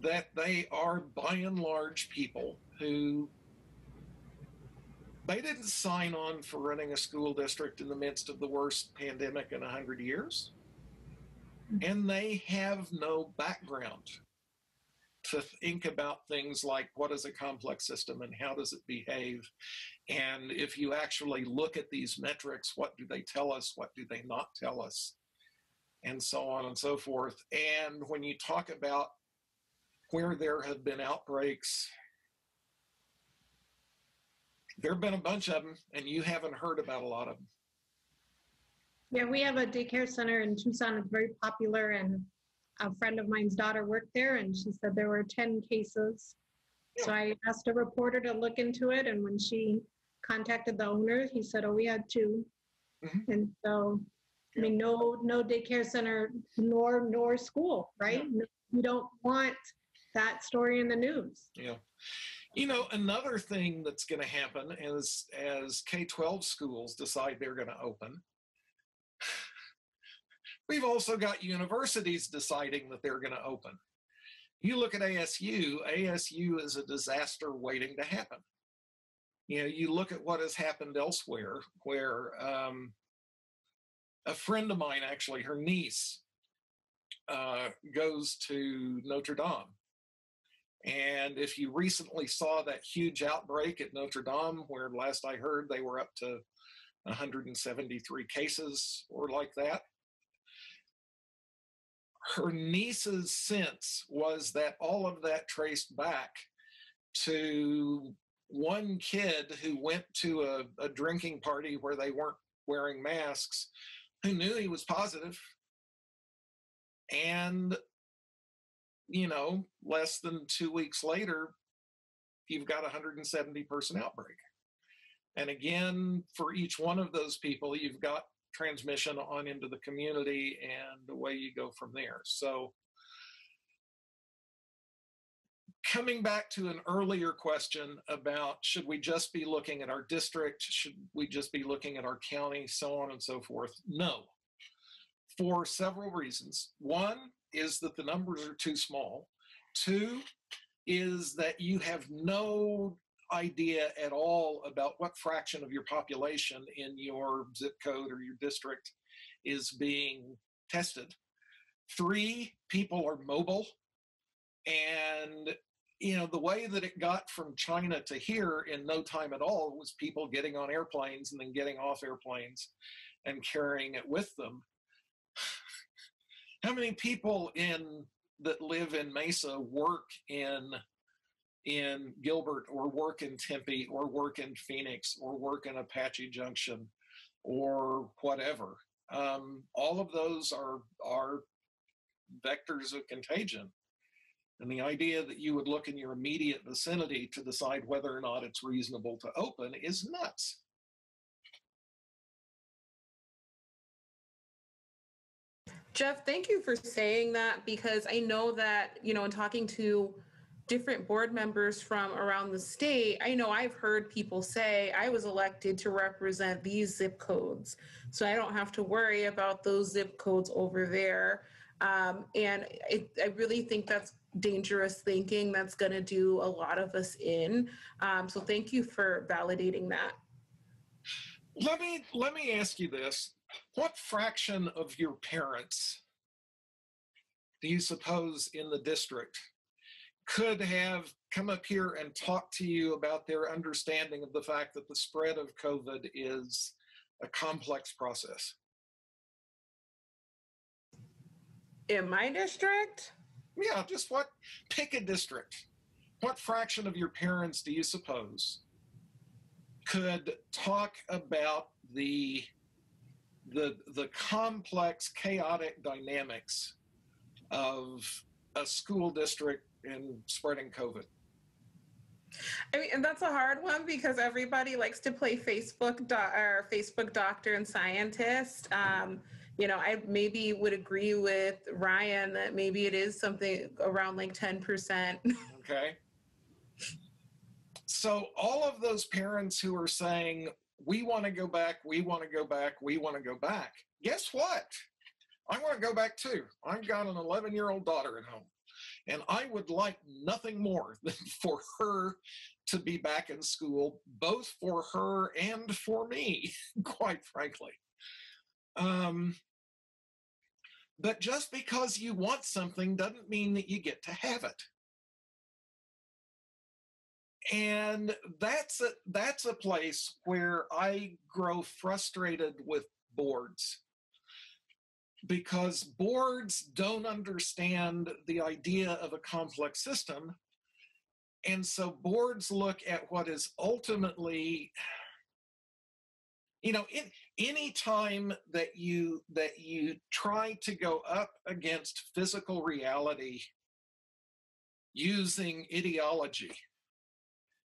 A: that they are, by and large, people who, they didn't sign on for running a school district in the midst of the worst pandemic in 100 years. And they have no background to think about things like, what is a complex system and how does it behave? And if you actually look at these metrics, what do they tell us? What do they not tell us? And so on and so forth. And when you talk about where there have been outbreaks, there have been a bunch of them, and you haven't heard about a lot of them.
G: Yeah, we have a daycare center in Tucson. It's very popular, and a friend of mine's daughter worked there, and she said there were 10 cases. So I asked a reporter to look into it, and when she contacted the owner, he said, oh, we had 2. And so, I mean, no daycare center nor school, right? No, we don't want that story in the news.
A: Yeah. Another thing that's going to happen is, as K-12 schools decide they're going to open, we've also got universities deciding that they're going to open. You look at ASU is a disaster waiting to happen. You look at what has happened elsewhere, where a friend of mine, actually, her niece goes to Notre Dame. And if you recently saw that huge outbreak at Notre Dame, where last I heard they were up to 173 cases or like that, her niece's sense was that all of that traced back to one kid who went to a drinking party where they weren't wearing masks, who knew he was positive, and less than 2 weeks later you've got a 170 person outbreak. And again, for each one of those people, you've got transmission on into the community, and away you go from there. So coming back to an earlier question about should we just be looking at our district, should we just be looking at our county, so on and so forth? No, for several reasons. One is that the numbers are too small. Two is that you have no idea at all about what fraction of your population in your zip code or your district is being tested. Three, people are mobile. And, you know, the way that it got from China to here in no time at all was people getting on airplanes and then getting off airplanes and carrying it with them. How many people that live in Mesa work in Gilbert, or work in Tempe, or work in Phoenix, or work in Apache Junction, or whatever? All of those are vectors of contagion. And the idea that you would look in your immediate vicinity to decide whether or not it's reasonable to open is nuts.
B: Jeff, thank you for saying that, because I know that, you know, in talking to different board members from around the state, I know I've heard people say, I was elected to represent these zip codes, so I don't have to worry about those zip codes over there. And I really think that's dangerous thinking. That's going to do a lot of us in. So thank you for validating that.
A: Let me ask you this. What fraction of your parents do you suppose in the district could have come up here and talked to you about their understanding of the fact that the spread of COVID is a complex process?
B: In my district?
A: Yeah, just pick a district. What fraction of your parents do you suppose could talk about the complex, chaotic dynamics of a school district in spreading COVID?
B: I mean, and that's a hard one, because everybody likes to play Facebook doctor and scientist. You know, I maybe would agree with Ryan that maybe it is something around like 10%.
A: Okay. So all of those parents who are saying, we want to go back, we want to go back, we want to go back, guess what? I want to go back too. I've got an 11-year-old daughter at home, and I would like nothing more than for her to be back in school, both for her and for me, quite frankly. But just because you want something doesn't mean that you get to have it. And that's a place where I grow frustrated with boards, because boards don't understand the idea of a complex system. And so boards look at what is ultimately, you know, any time that you try to go up against physical reality using ideology,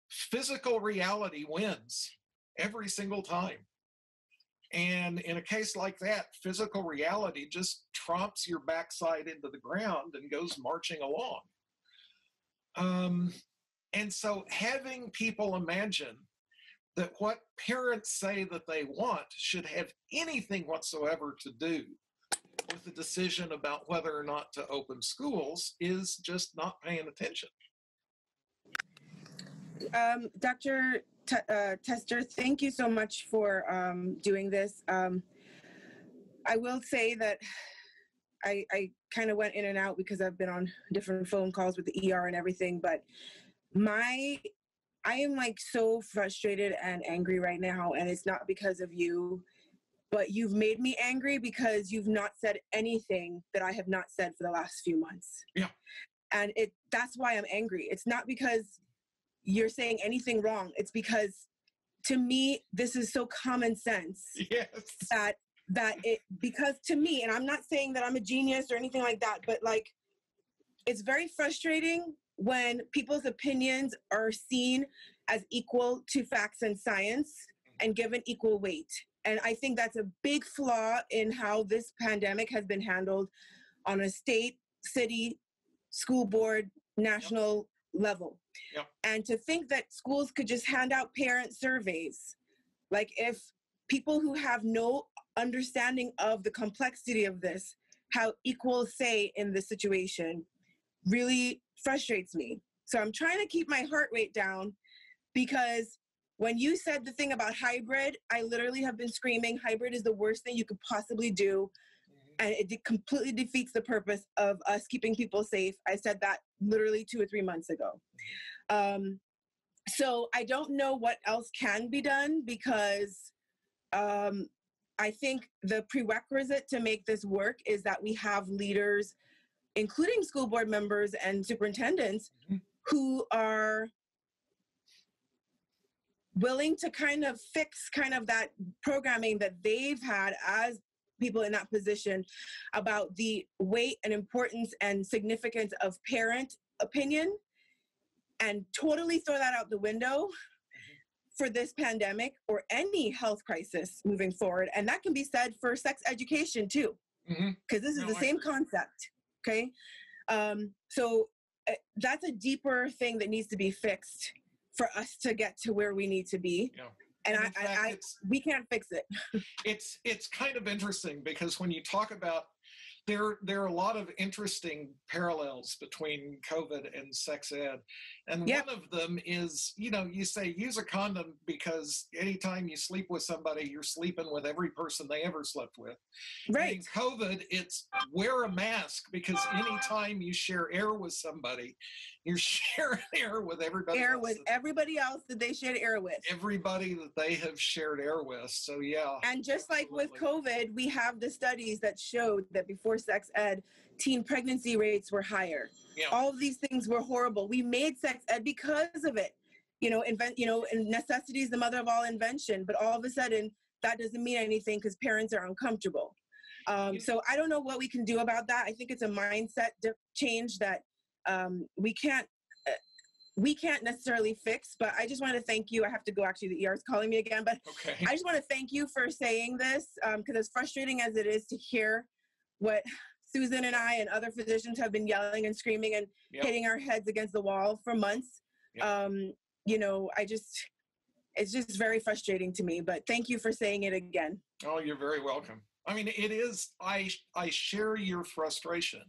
A: physical reality wins every single time. And in a case like that, physical reality just tromps your backside into the ground and goes marching along. And so having people imagine that what parents say that they want should have anything whatsoever to do with the decision about whether or not to open schools is just not paying attention.
D: Dr. Hester, thank you so much for doing this. I will say that I kind of went in and out because I've been on different phone calls with the ER and everything, but I am like so frustrated and angry right now, and it's not because of you, but you've made me angry because you've not said anything that I have not said for the last few months.
A: Yeah.
D: And that's why I'm angry. It's not because you're saying anything wrong. It's because, to me, this is so common sense.
A: Yes.
D: Because to me, and I'm not saying that I'm a genius or anything like that, but like, it's very frustrating when people's opinions are seen as equal to facts and science and given equal weight. And I think that's a big flaw in how this pandemic has been handled on a state, city, school board, national level.
A: Yep.
D: And to think that schools could just hand out parent surveys, like if people who have no understanding of the complexity of this, how equal say in this situation, really frustrates me. So I'm trying to keep my heart rate down, because when you said the thing about hybrid, I literally have been screaming, hybrid is the worst thing you could possibly do. And it completely defeats the purpose of us keeping people safe. I said that literally 2 or 3 months ago. So I don't know what else can be done, because I think the prerequisite to make this work is that we have leaders, including school board members and superintendents, who are willing to kind of fix kind of that programming that they've had as people in that position about the weight and importance and significance of parent opinion, and totally throw that out the window for this pandemic or any health crisis moving forward. And that can be said for sex education too, because this is the same concept, okay? So that's a deeper thing that needs to be fixed for us to get to where we need to be.
A: Yeah.
D: And we can't fix it.
A: It's kind of interesting, because when you talk about, there are a lot of interesting parallels between COVID and sex ed. And one of them is, you say use a condom because anytime you sleep with somebody, you're sleeping with every person they ever slept with.
D: Right.
A: In COVID, it's wear a mask, because anytime you share air with somebody, you're sharing air with everybody else.
D: Everybody else that they shared air with.
A: Everybody that they have shared air with. So yeah.
D: And just like with COVID, we have the studies that showed that before sex ed, teen pregnancy rates were higher.
A: Yeah.
D: All of these things were horrible. We made sex ed because of it. And necessity is the mother of all invention. But all of a sudden, that doesn't mean anything because parents are uncomfortable. So I don't know what we can do about that. I think it's a mindset change that we can't necessarily fix. But I just want to thank you. I have to go. Actually, the ER is calling me again. But
A: okay.
D: I just want to thank you for saying this, because as frustrating as it is to hear what Susan and I and other physicians have been yelling and screaming and hitting our heads against the wall for months. It's just very frustrating to me, but thank you for saying it again.
A: Oh, you're very welcome. I mean, it is, I share your frustration.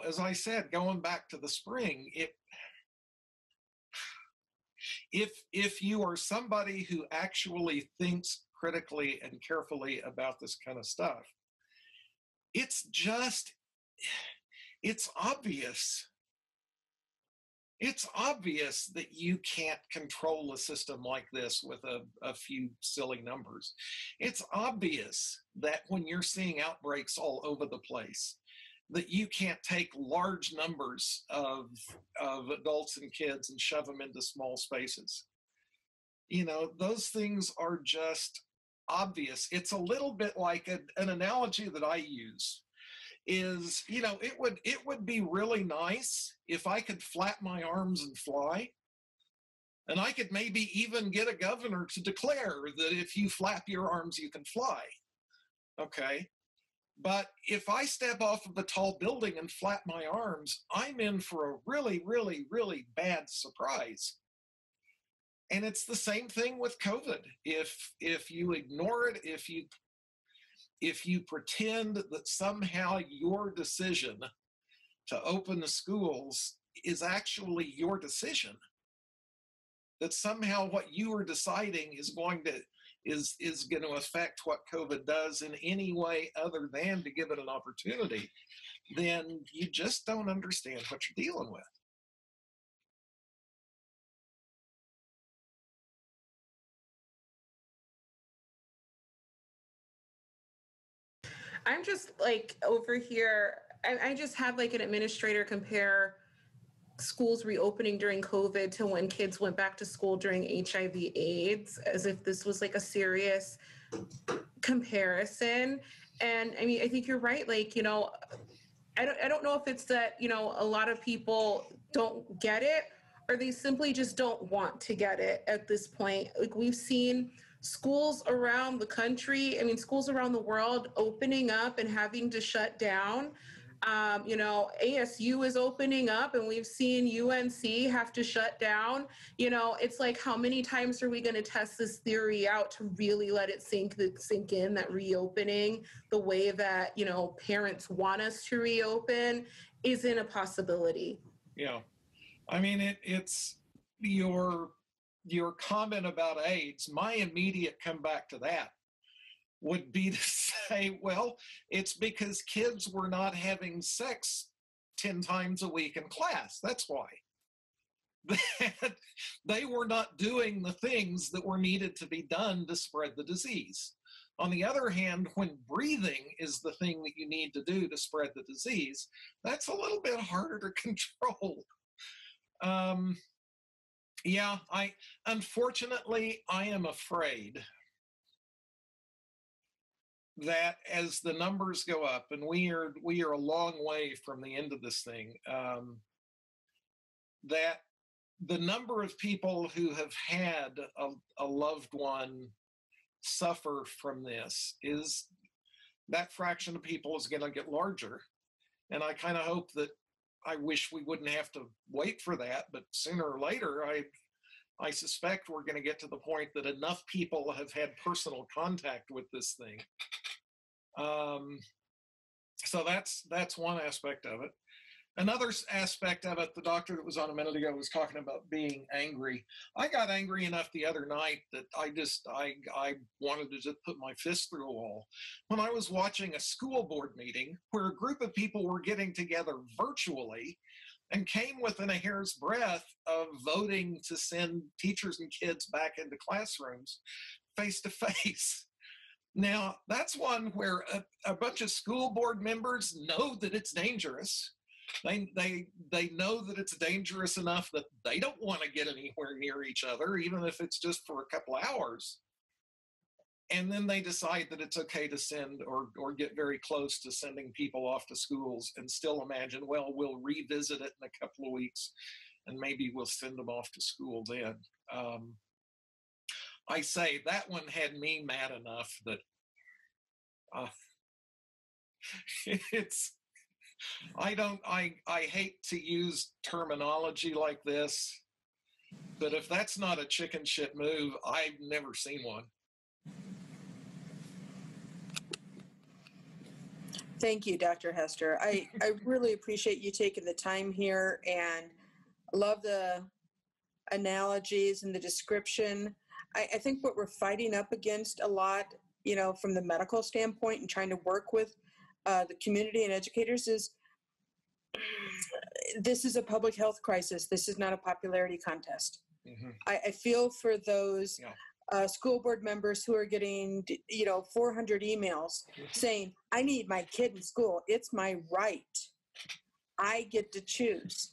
A: As I said, going back to the spring, if you are somebody who actually thinks critically and carefully about this kind of stuff, it's obvious. It's obvious that you can't control a system like this with a few silly numbers. It's obvious that when you're seeing outbreaks all over the place, that you can't take large numbers of adults and kids and shove them into small spaces. Those things are just obvious. It's a little bit like an analogy that I use is, it would be really nice if I could flap my arms and fly, and I could maybe even get a governor to declare that if you flap your arms, you can fly. Okay. But if I step off of a tall building and flap my arms, I'm in for a really, really, really bad surprise. And it's the same thing with COVID. If you ignore it, if you pretend that somehow your decision to open the schools is actually your decision, that somehow what you are deciding is going to affect what COVID does in any way other than to give it an opportunity, then you just don't understand what you're dealing with.
B: I'm just like over here, I just had like an administrator compare schools reopening during COVID to when kids went back to school during HIV/AIDS, as if this was like a serious comparison. And I mean, I think you're right. Like, I don't know if it's that, a lot of people don't get it, or they simply just don't want to get it at this point. Like, we've seen schools around the country, schools around the world opening up and having to shut down. ASU is opening up, and we've seen UNC have to shut down. It's like, how many times are we going to test this theory out to really let it sink in that reopening the way that, parents want us to reopen isn't a possibility.
A: Yeah. It's your comment about AIDS. My immediate comeback to that would be to say, well, it's because kids were not having sex 10 times a week in class. That's why. They were not doing the things that were needed to be done to spread the disease. On the other hand, when breathing is the thing that you need to do to spread the disease, that's a little bit harder to control. Unfortunately, I am afraid that as the numbers go up, and we are a long way from the end of this thing, that the number of people who have had a loved one suffer from this, is that fraction of people is going to get larger. And I kind of hope that, I wish we wouldn't have to wait for that, but sooner or later, I suspect we're going to get to the point that enough people have had personal contact with this thing. So that's one aspect of it. Another aspect of it, the doctor that was on a minute ago was talking about being angry. I got angry enough the other night that I wanted to just put my fist through a wall when I was watching a school board meeting where a group of people were getting together virtually and came within a hair's breadth of voting to send teachers and kids back into classrooms face to face. Now, that's one where a bunch of school board members know that it's dangerous. They know that it's dangerous enough that they don't want to get anywhere near each other, even if it's just for a couple of hours. And then they decide that it's okay to send or get very close to sending people off to schools, and still imagine, well, we'll revisit it in a couple of weeks and maybe we'll send them off to school then. I say that one had me mad enough that I hate to use terminology like this, but if that's not a chicken shit move, I've never seen one.
D: Thank you, Dr. Hester. I really appreciate you taking the time here, and love the analogies and the description. I think what we're fighting up against a lot, from the medical standpoint and trying to work with the community and educators, is this is a public health crisis. This is not a popularity contest. Mm-hmm. I feel for those school board members who are getting, 400 emails saying, I need my kid in school. It's my right. I get to choose.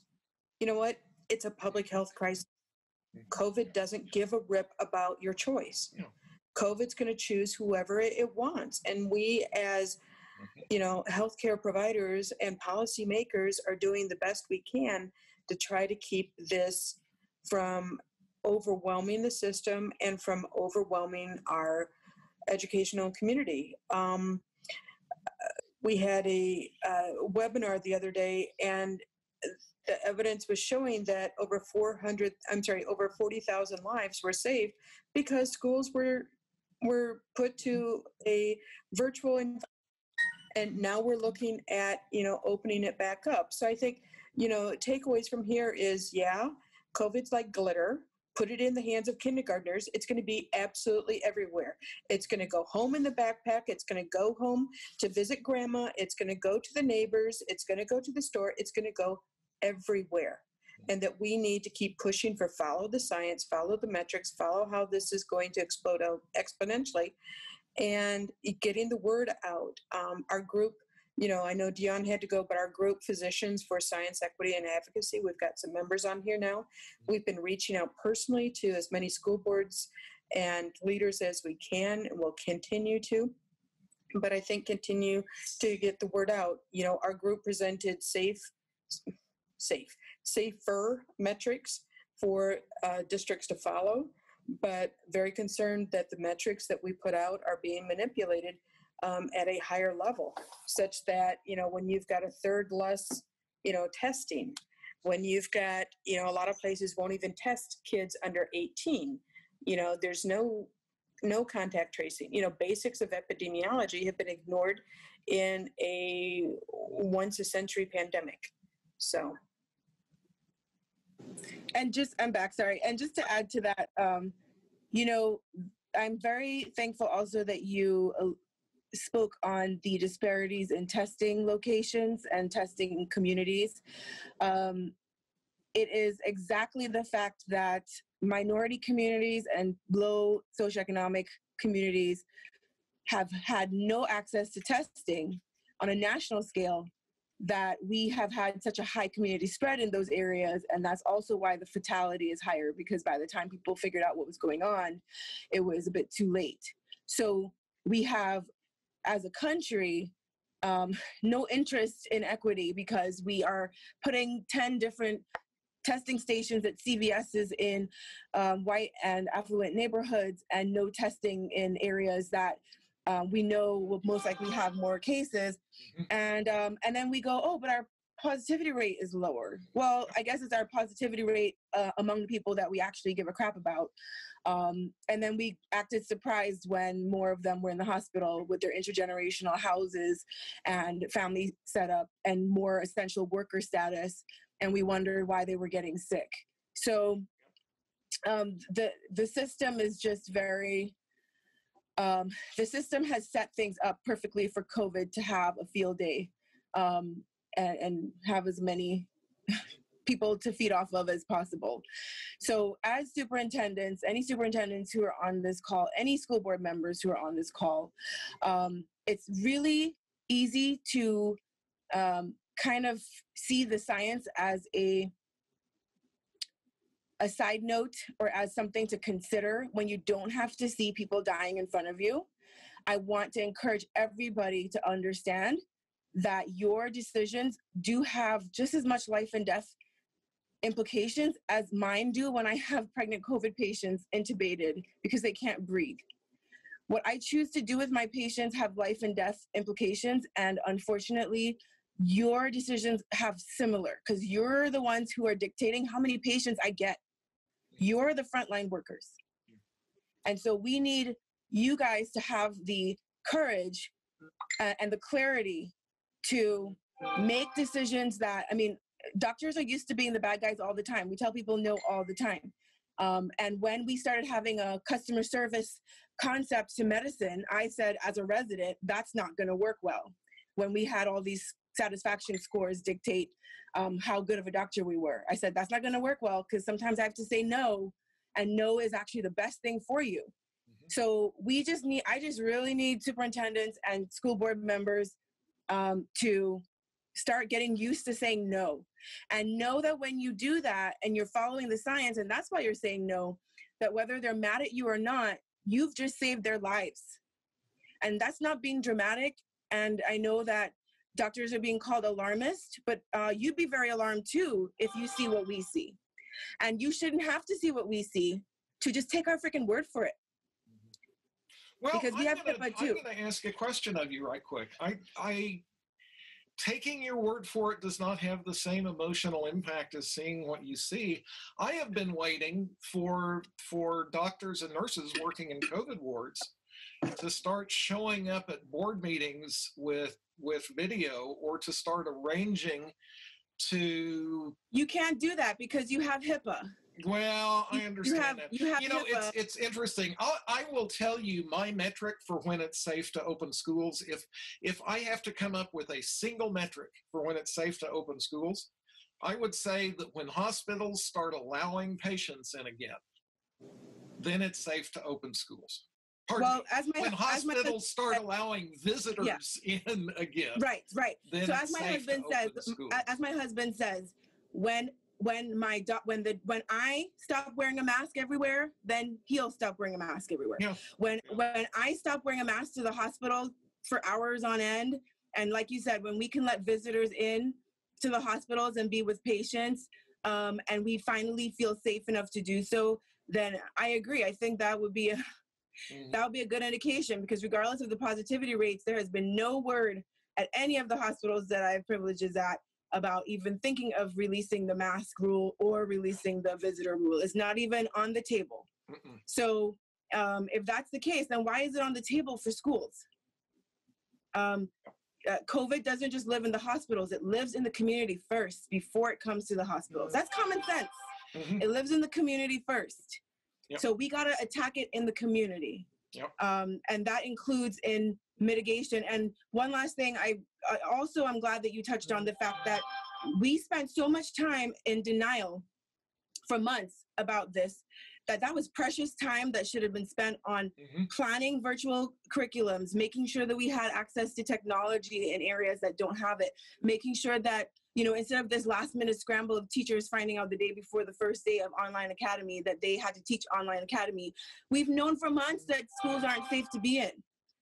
D: You know what? It's a public health crisis. COVID doesn't give a rip about your choice. COVID's going to choose whoever it wants. And we as, healthcare providers and policymakers are doing the best we can to try to keep this from overwhelming the system and from overwhelming our educational community. We had a webinar the other day, and the evidence was showing that over 40,000 lives were saved because schools were put to a virtual environment. And now we're looking at, opening it back up. So I think, takeaways from here is, COVID's like glitter. Put it in the hands of kindergartners. It's going to be absolutely everywhere. It's going to go home in the backpack. It's going to go home to visit grandma. It's going to go to the neighbors. It's going to go to the store. It's going to go everywhere. And that we need to keep pushing for follow the science, follow the metrics, follow how this is going to explode out exponentially, and getting the word out. Our group, I know Dion had to go, but our group, Physicians for Science, Equity, and Advocacy, we've got some members on here now. We've been reaching out personally to as many school boards and leaders as we can, and we'll continue to. But I think continue to get the word out. Our group presented safe safer metrics for districts to follow, but very concerned that the metrics that we put out are being manipulated at a higher level, such that, when you've got a third less, testing, when you've got, a lot of places won't even test kids under 18, there's no contact tracing. Basics of epidemiology have been ignored in a once a century pandemic. So.
H: And I'm back, sorry. And just to add to that, I'm very thankful also that you spoke on the disparities in testing locations and testing communities. It is exactly the fact that minority communities and low socioeconomic communities have had no access to testing on a national scale, that we have had such a high community spread in those areas. And that's also why the fatality is higher, because by the time people figured out what was going on, it was a bit too late. So we have, as a country, no interest in equity, because we are putting 10 different testing stations at CVS's in white and affluent neighborhoods, and no testing in areas that we know will most likely have more cases. And then we go, oh, but our positivity rate is lower. Well, I guess it's our positivity rate among the people that we actually give a crap about. And then we acted surprised when more of them were in the hospital with their intergenerational houses and family setup and more essential worker status. And we wondered why they were getting sick. So the system is just very, the system has set things up perfectly for COVID to have a field day and have as many people to feed off of as possible. So as superintendents, any superintendents who are on this call, any school board members who are on this call, it's really easy to kind of see the science as a side note or as something to consider when you don't have to see people dying in front of you. I want to encourage everybody to understand that your decisions do have just as much life and death implications as mine do when I have pregnant COVID patients intubated because they can't breathe. What I choose to do with my patients have life and death implications, and unfortunately, your decisions have similar, because you're the ones who are dictating how many patients I get. You're the frontline workers. And so we need you guys to have the courage and the clarity to make decisions that, doctors are used to being the bad guys all the time. We tell people no all the time. And when we started having a customer service concept to medicine, I said, as a resident, that's not going to work well. When we had all these satisfaction scores dictate how good of a doctor we were, I said, that's not going to work well, because sometimes I have to say no, and no is actually the best thing for you. Mm-hmm. So I just really need superintendents and school board members to start getting used to saying no, and know that when you do that and you're following the science, and that's why you're saying no, that whether they're mad at you or not, you've just saved their lives. And that's not being dramatic. And I know that doctors are being called alarmist, but you'd be very alarmed too if you see what we see. And you shouldn't have to see what we see to just take our freaking word for it.
A: Well,
H: because we have HIPAA too.
A: I'm going to ask a question of you right quick. Taking your word for it does not have the same emotional impact as seeing what you see. I have been waiting for doctors and nurses working in COVID wards to start showing up at board meetings with video, or to start arranging to...
H: You can't do that because you have HIPAA.
A: Well, I understand that. It's interesting. I will tell you my metric for when it's safe to open schools. If I have to come up with a single metric for when it's safe to open schools, I would say that when hospitals start allowing patients in again, then it's safe to open schools. When hospitals start allowing visitors in again.
H: Right. So as my husband says, when I stop wearing a mask everywhere, then he'll stop wearing a mask everywhere. Yeah. When I stop wearing a mask to the hospital for hours on end, and like you said, when we can let visitors in to the hospitals and be with patients, and we finally feel safe enough to do so, then I agree. I think that would be a good indication, because regardless of the positivity rates, there has been no word at any of the hospitals that I have privileges at about even thinking of releasing the mask rule or releasing the visitor rule. It's not even on the table. So if that's the case, then why is it on the table for schools? COVID doesn't just live in the hospitals. It lives in the community first before it comes to the hospitals. That's common sense. It lives in the community first. So we got to attack it in the community. And that includes in mitigation. And one last thing, I'm glad that you touched on the fact that we spent so much time in denial for months about this, that was precious time that should have been spent on planning virtual curriculums, making sure that we had access to technology in areas that don't have it, making sure that, instead of this last minute scramble of teachers finding out the day before the first day of online academy that they had to teach online academy. We've known for months that schools aren't safe to be in,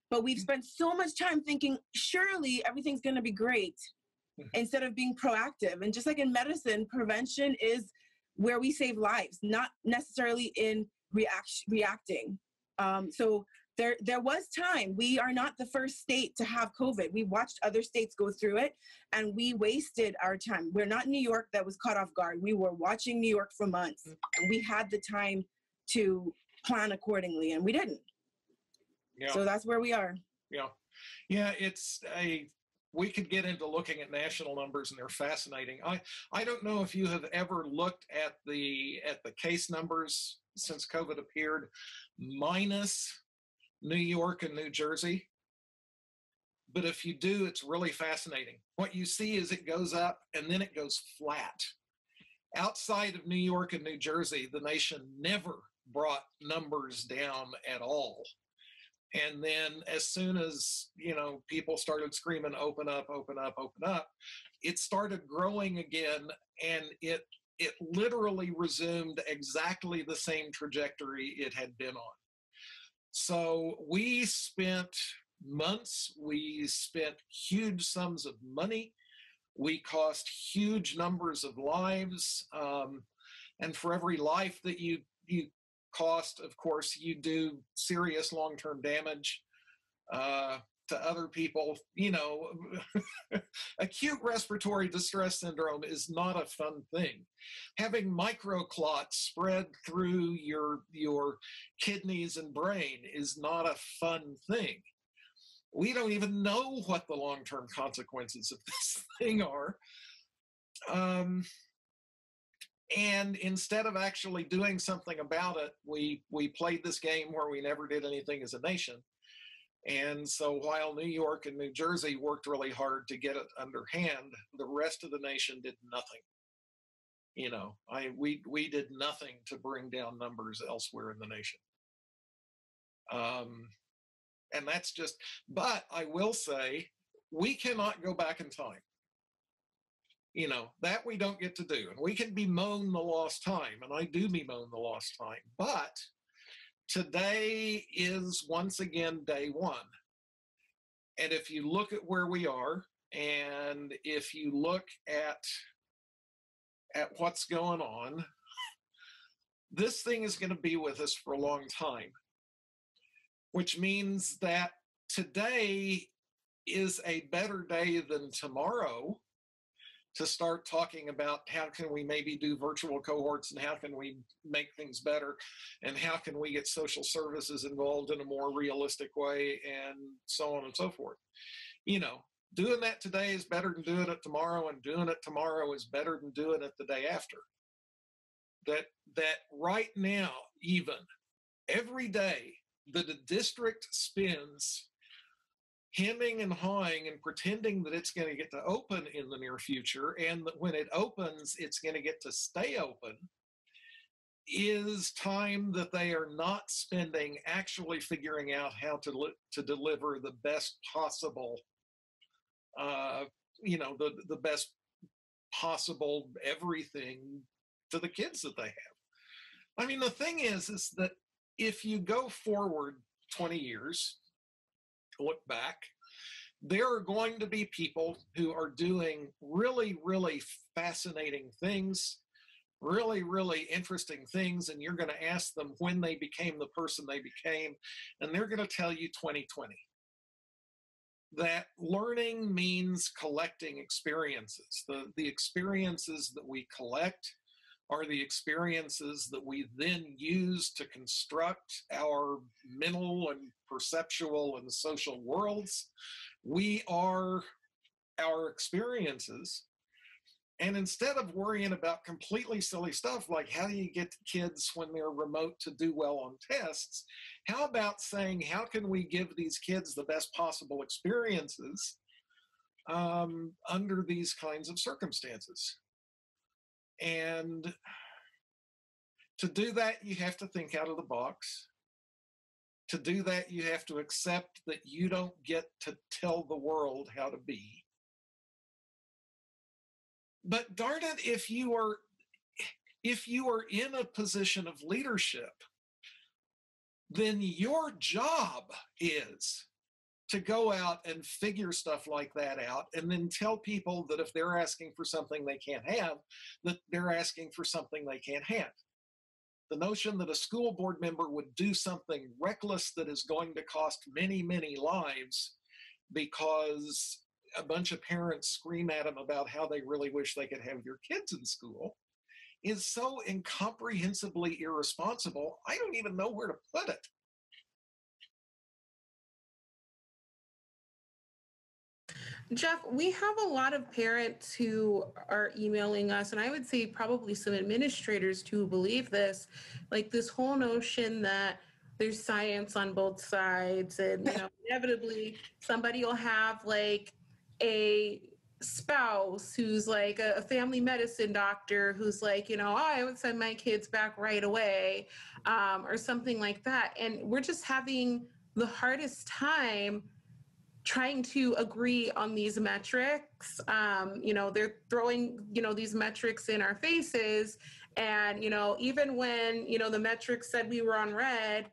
H: but we've spent so much time thinking, surely everything's going to be great, instead of being proactive. And just like in medicine, prevention is where we save lives, not necessarily in reacting. So there was time. We are not the first state to have COVID. We watched other states go through it, and we wasted our time. We're not New York that was caught off guard. We were watching New York for months, and we had the time to plan accordingly, and we didn't. So that's where we are.
A: We could get into looking at national numbers, and they're fascinating. I don't know if you have ever looked at the case numbers since COVID appeared, minus New York and New Jersey. But if you do, it's really fascinating. What you see is it goes up and then it goes flat. Outside of New York and New Jersey, the nation never brought numbers down at all. And then as soon as, people started screaming, open up, open up, open up, it started growing again, and it literally resumed exactly the same trajectory it had been on. So we spent months, we spent huge sums of money, we cost huge numbers of lives, and for every life that you cost, of course, you do serious long-term damage to other people. Acute respiratory distress syndrome is not a fun thing. Having microclots spread through your kidneys and brain is not a fun thing. We don't even know what the long-term consequences of this thing are. And instead of actually doing something about it, we played this game where we never did anything as a nation. And so while New York and New Jersey worked really hard to get it under hand, the rest of the nation did nothing. We did nothing to bring down numbers elsewhere in the nation. And that's just, but I will say, we cannot go back in time. That we don't get to do. And we can bemoan the lost time, and I do bemoan the lost time. But today is once again day one. And if you look at where we are, and if you look at what's going on, this thing is going to be with us for a long time, which means that today is a better day than tomorrow to start talking about how can we maybe do virtual cohorts, and how can we make things better, and how can we get social services involved in a more realistic way, and so on and so forth. Doing that today is better than doing it tomorrow, and doing it tomorrow is better than doing it the day after. That right now, even every day that a district spends hemming and hawing and pretending that it's going to get to open in the near future, and that when it opens, it's going to get to stay open, is time that they are not spending actually figuring out how to deliver the best possible, the best possible everything to the kids that they have. I mean, the thing is that if you go forward 20 years, look back, there are going to be people who are doing really, really fascinating things, really, really interesting things, and you're going to ask them when they became the person they became, and they're going to tell you 2020. That learning means collecting experiences. The experiences that we collect are the experiences that we then use to construct our mental and perceptual and social worlds. We are our experiences. And instead of worrying about completely silly stuff like how do you get kids when they're remote to do well on tests, how about saying, how can we give these kids the best possible experiences under these kinds of circumstances? And to do that, you have to think out of the box. To do that, you have to accept that you don't get to tell the world how to be. But darn it, if you are in a position of leadership, then your job is to go out and figure stuff like that out and then tell people that if they're asking for something they can't have, that they're asking for something they can't have. The notion that a school board member would do something reckless that is going to cost many, many lives because a bunch of parents scream at them about how they really wish they could have their kids in school is so incomprehensibly irresponsible, I don't even know where to put it.
B: Jeff, we have a lot of parents who are emailing us, and I would say probably some administrators who believe this, like this whole notion that there's science on both sides, and inevitably somebody will have like a spouse who's like a family medicine doctor who's like, oh, I would send my kids back right away, or something like that. And we're just having the hardest time trying to agree on these metrics. They're throwing, these metrics in our faces. And, even when, the metrics said we were on red,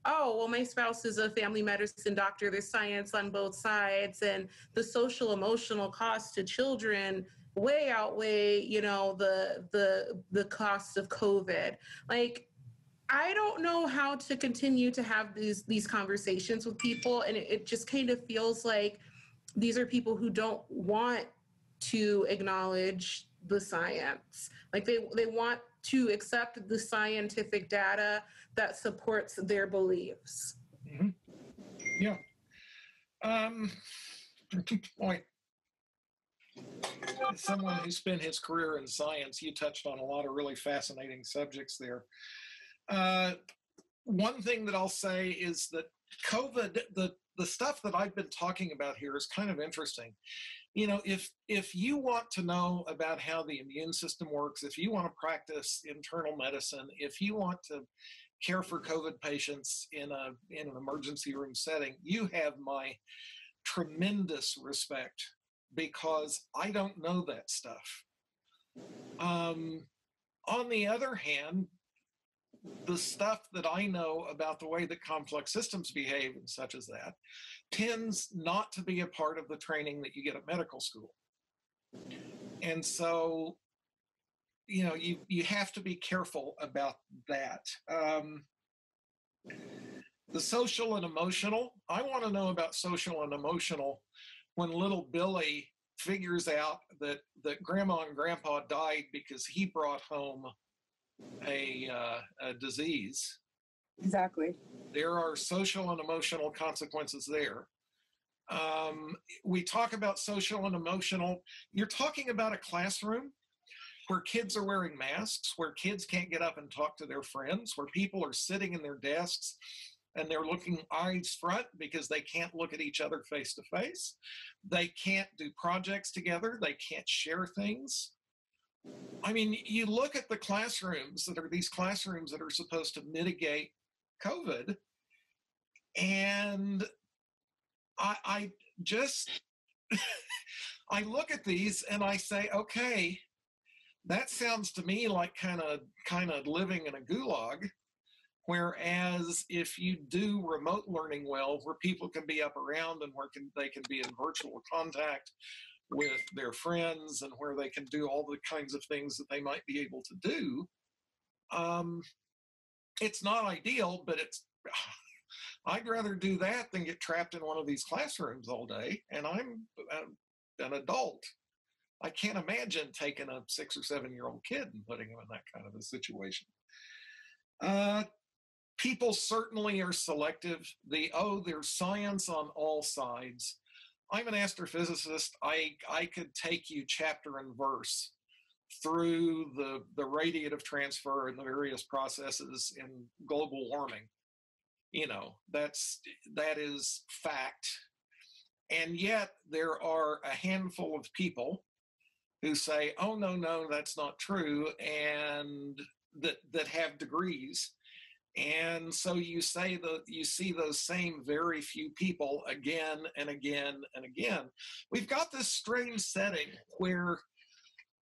B: oh, well, my spouse is a family medicine doctor. There's science on both sides. And the social emotional cost to children way outweigh, the costs of COVID. Like, I don't know how to continue to have these conversations with people, and it just kind of feels like these are people who don't want to acknowledge the science. Like they want to accept the scientific data that supports their beliefs.
A: Mm-hmm. Yeah. Boy, as someone who spent his career in science, you touched on a lot of really fascinating subjects there. One thing that I'll say is that COVID, the stuff that I've been talking about here is kind of interesting. If you want to know about how the immune system works, if you want to practice internal medicine, if you want to care for COVID patients in an emergency room setting, you have my tremendous respect because I don't know that stuff. On the other hand, the stuff that I know about the way that complex systems behave and such as that tends not to be a part of the training that you get at medical school. And so, you have to be careful about that. The social and emotional, I want to know about social and emotional when little Billy figures out that grandma and grandpa died because he brought home a disease.
H: Exactly.
A: There are social and emotional consequences there. We talk about social and emotional. You're talking about a classroom where kids are wearing masks, where kids can't get up and talk to their friends, where people are sitting in their desks and they're looking eyes front because they can't look at each other face to face. They can't do projects together. They can't share things. I mean, you look at the classrooms that are these classrooms that are supposed to mitigate COVID, and I just, I look at these and I say, okay, that sounds to me like kind of living in a gulag. Whereas if you do remote learning well, where people can be up around and where they can be in virtual contact with their friends and where they can do all the kinds of things that they might be able to do. It's not ideal, but I'd rather do that than get trapped in one of these classrooms all day. And I'm an adult. I can't imagine taking a 6 or 7-year-old kid and putting him in that kind of a situation. People certainly are selective. There's science on all sides. I'm an astrophysicist. I could take you chapter and verse through the radiative transfer and the various processes in global warming. That is fact. And yet there are a handful of people who say, oh, no, that's not true, and that have degrees. And so you see those same very few people again and again and again. We've got this strange setting where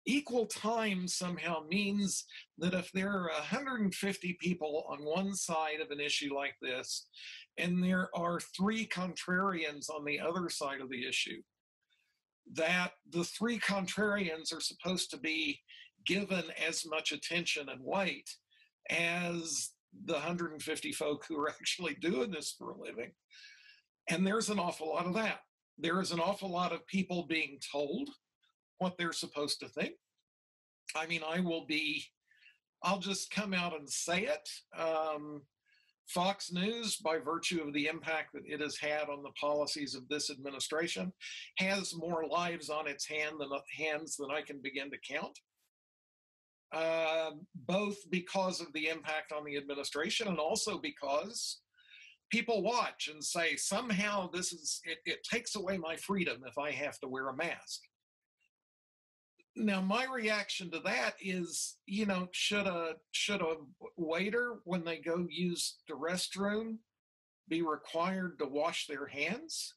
A: equal time somehow means that if there are 150 people on one side of an issue like this, and there are 3 contrarians on the other side of the issue, that the 3 contrarians are supposed to be given as much attention and weight as the 150 folk who are actually doing this for a living. And there's an awful lot of that. There is an awful lot of people being told what they're supposed to think. I mean, I'll just come out and say it. Fox News, by virtue of the impact that it has had on the policies of this administration, has more lives on its hands than I can begin to count. Both because of the impact on the administration and also because people watch and say, somehow it takes away my freedom if I have to wear a mask. Now, my reaction to that is, should a waiter, when they go use the restroom, be required to wash their hands?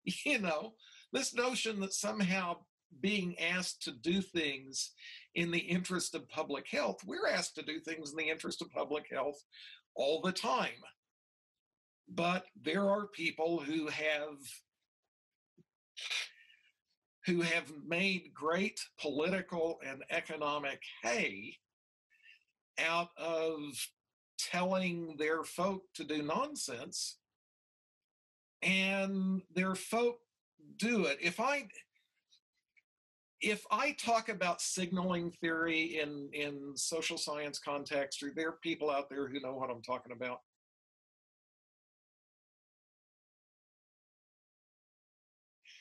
A: This notion that somehow being asked to do things in the interest of public health, we're asked to do things in the interest of public health all the time. But there are people who have made great political and economic hay out of telling their folk to do nonsense, and their folk do it. If I talk about signaling theory in social science context, are there people out there who know what I'm talking about?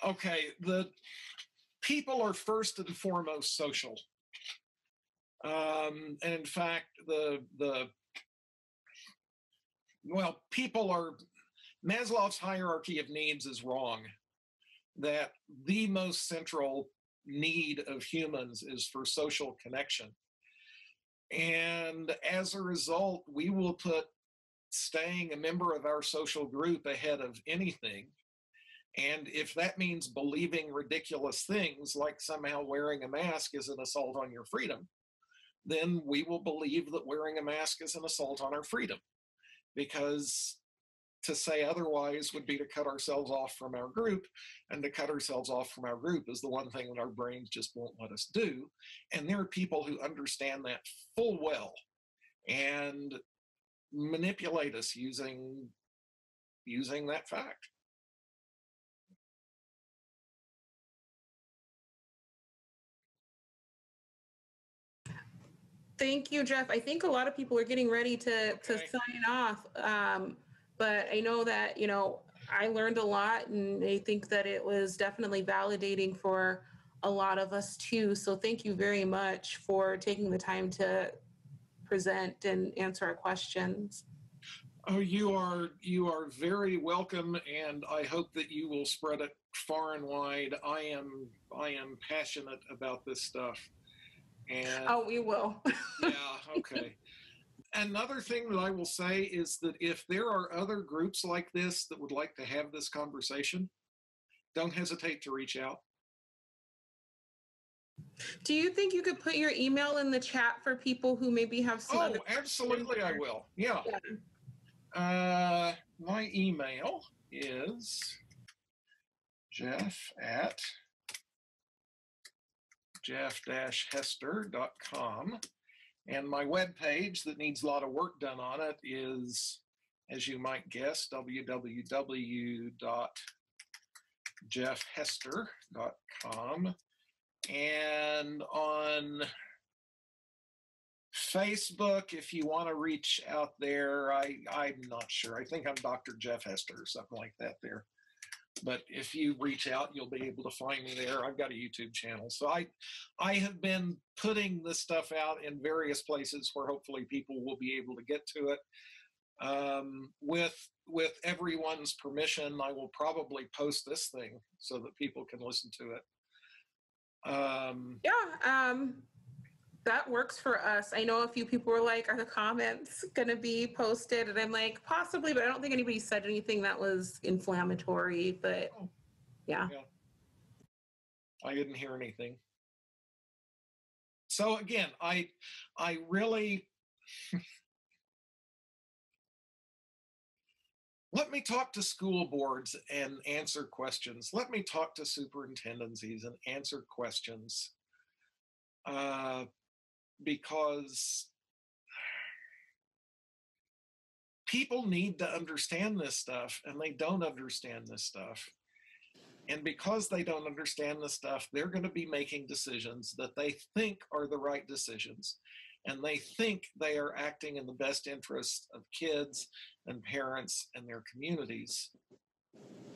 A: Okay, the people are first and foremost social. And in fact, Maslow's hierarchy of needs is wrong. That the most central need of humans is for social connection. And as a result, we will put staying a member of our social group ahead of anything. And if that means believing ridiculous things like somehow wearing a mask is an assault on your freedom, then we will believe that wearing a mask is an assault on our freedom. Because to say otherwise would be to cut ourselves off from our group, and to cut ourselves off from our group is the one thing that our brains just won't let us do. And there are people who understand that full well and manipulate us using that fact.
B: Thank you, Jeff. I think a lot of people are getting ready to sign off. But I know that, I learned a lot, and I think that it was definitely validating for a lot of us too. So thank you very much for taking the time to present and answer our questions.
A: Oh, you are very welcome, and I hope that you will spread it far and wide. I am passionate about this stuff. And
B: oh, we will.
A: Yeah, okay. Another thing that I will say is that if there are other groups like this that would like to have this conversation, don't hesitate to reach out.
B: Do you think you could put your email in the chat for people who maybe have some other
A: absolutely I will. Yeah. My email is Jeff at jeff-hester.com. And my webpage that needs a lot of work done on it is, as you might guess, www.jeffhester.com. And on Facebook, if you want to reach out there, I'm not sure. I think I'm Dr. Jeff Hester or something like that there. But if you reach out, you'll be able to find me there. I've got a YouTube channel. So I have been putting this stuff out in various places where hopefully people will be able to get to it. With everyone's permission, I will probably post this thing so that people can listen to it.
B: That works for us. I know a few people were like, are the comments going to be posted? And I'm like, possibly, but I don't think anybody said anything that was inflammatory, but yeah.
A: I didn't hear anything. So again, I really, let me talk to school boards and answer questions. Let me talk to superintendencies and answer questions. Because people need to understand this stuff, and they don't understand this stuff. And because they don't understand this stuff, they're going to be making decisions that they think are the right decisions. And they think they are acting in the best interest of kids and parents and their communities.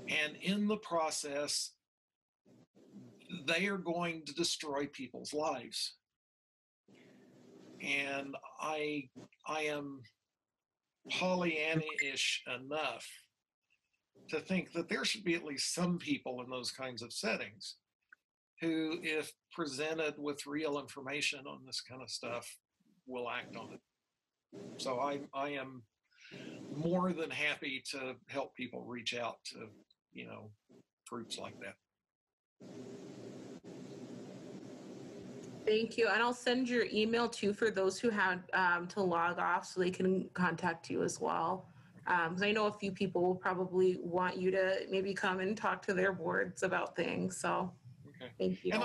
A: And in the process, they are going to destroy people's lives. And I am Pollyanna-ish enough to think that there should be at least some people in those kinds of settings who, if presented with real information on this kind of stuff, will act on it. So I am more than happy to help people reach out to, groups like that.
B: Thank you. And I'll send your email too for those who had to log off so they can contact you as well. Because I know a few people will probably want you to maybe come and talk to their boards about things. So Thank you.
A: And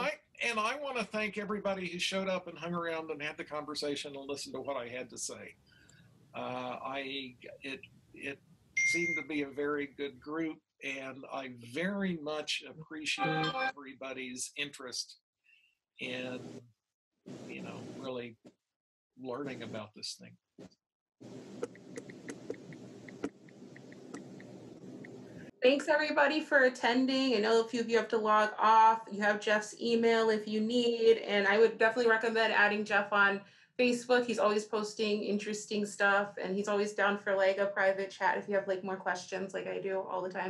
A: I want to thank everybody who showed up and hung around and had the conversation and listened to what I had to say. It seemed to be a very good group, and I very much appreciate everybody's interest in, really learning about this thing.
B: Thanks everybody for attending. I know a few of you have to log off. You have Jeff's email if you need, and I would definitely recommend adding Jeff on Facebook. He's always posting interesting stuff, and he's always down for like a private chat if you have like more questions like I do all the time.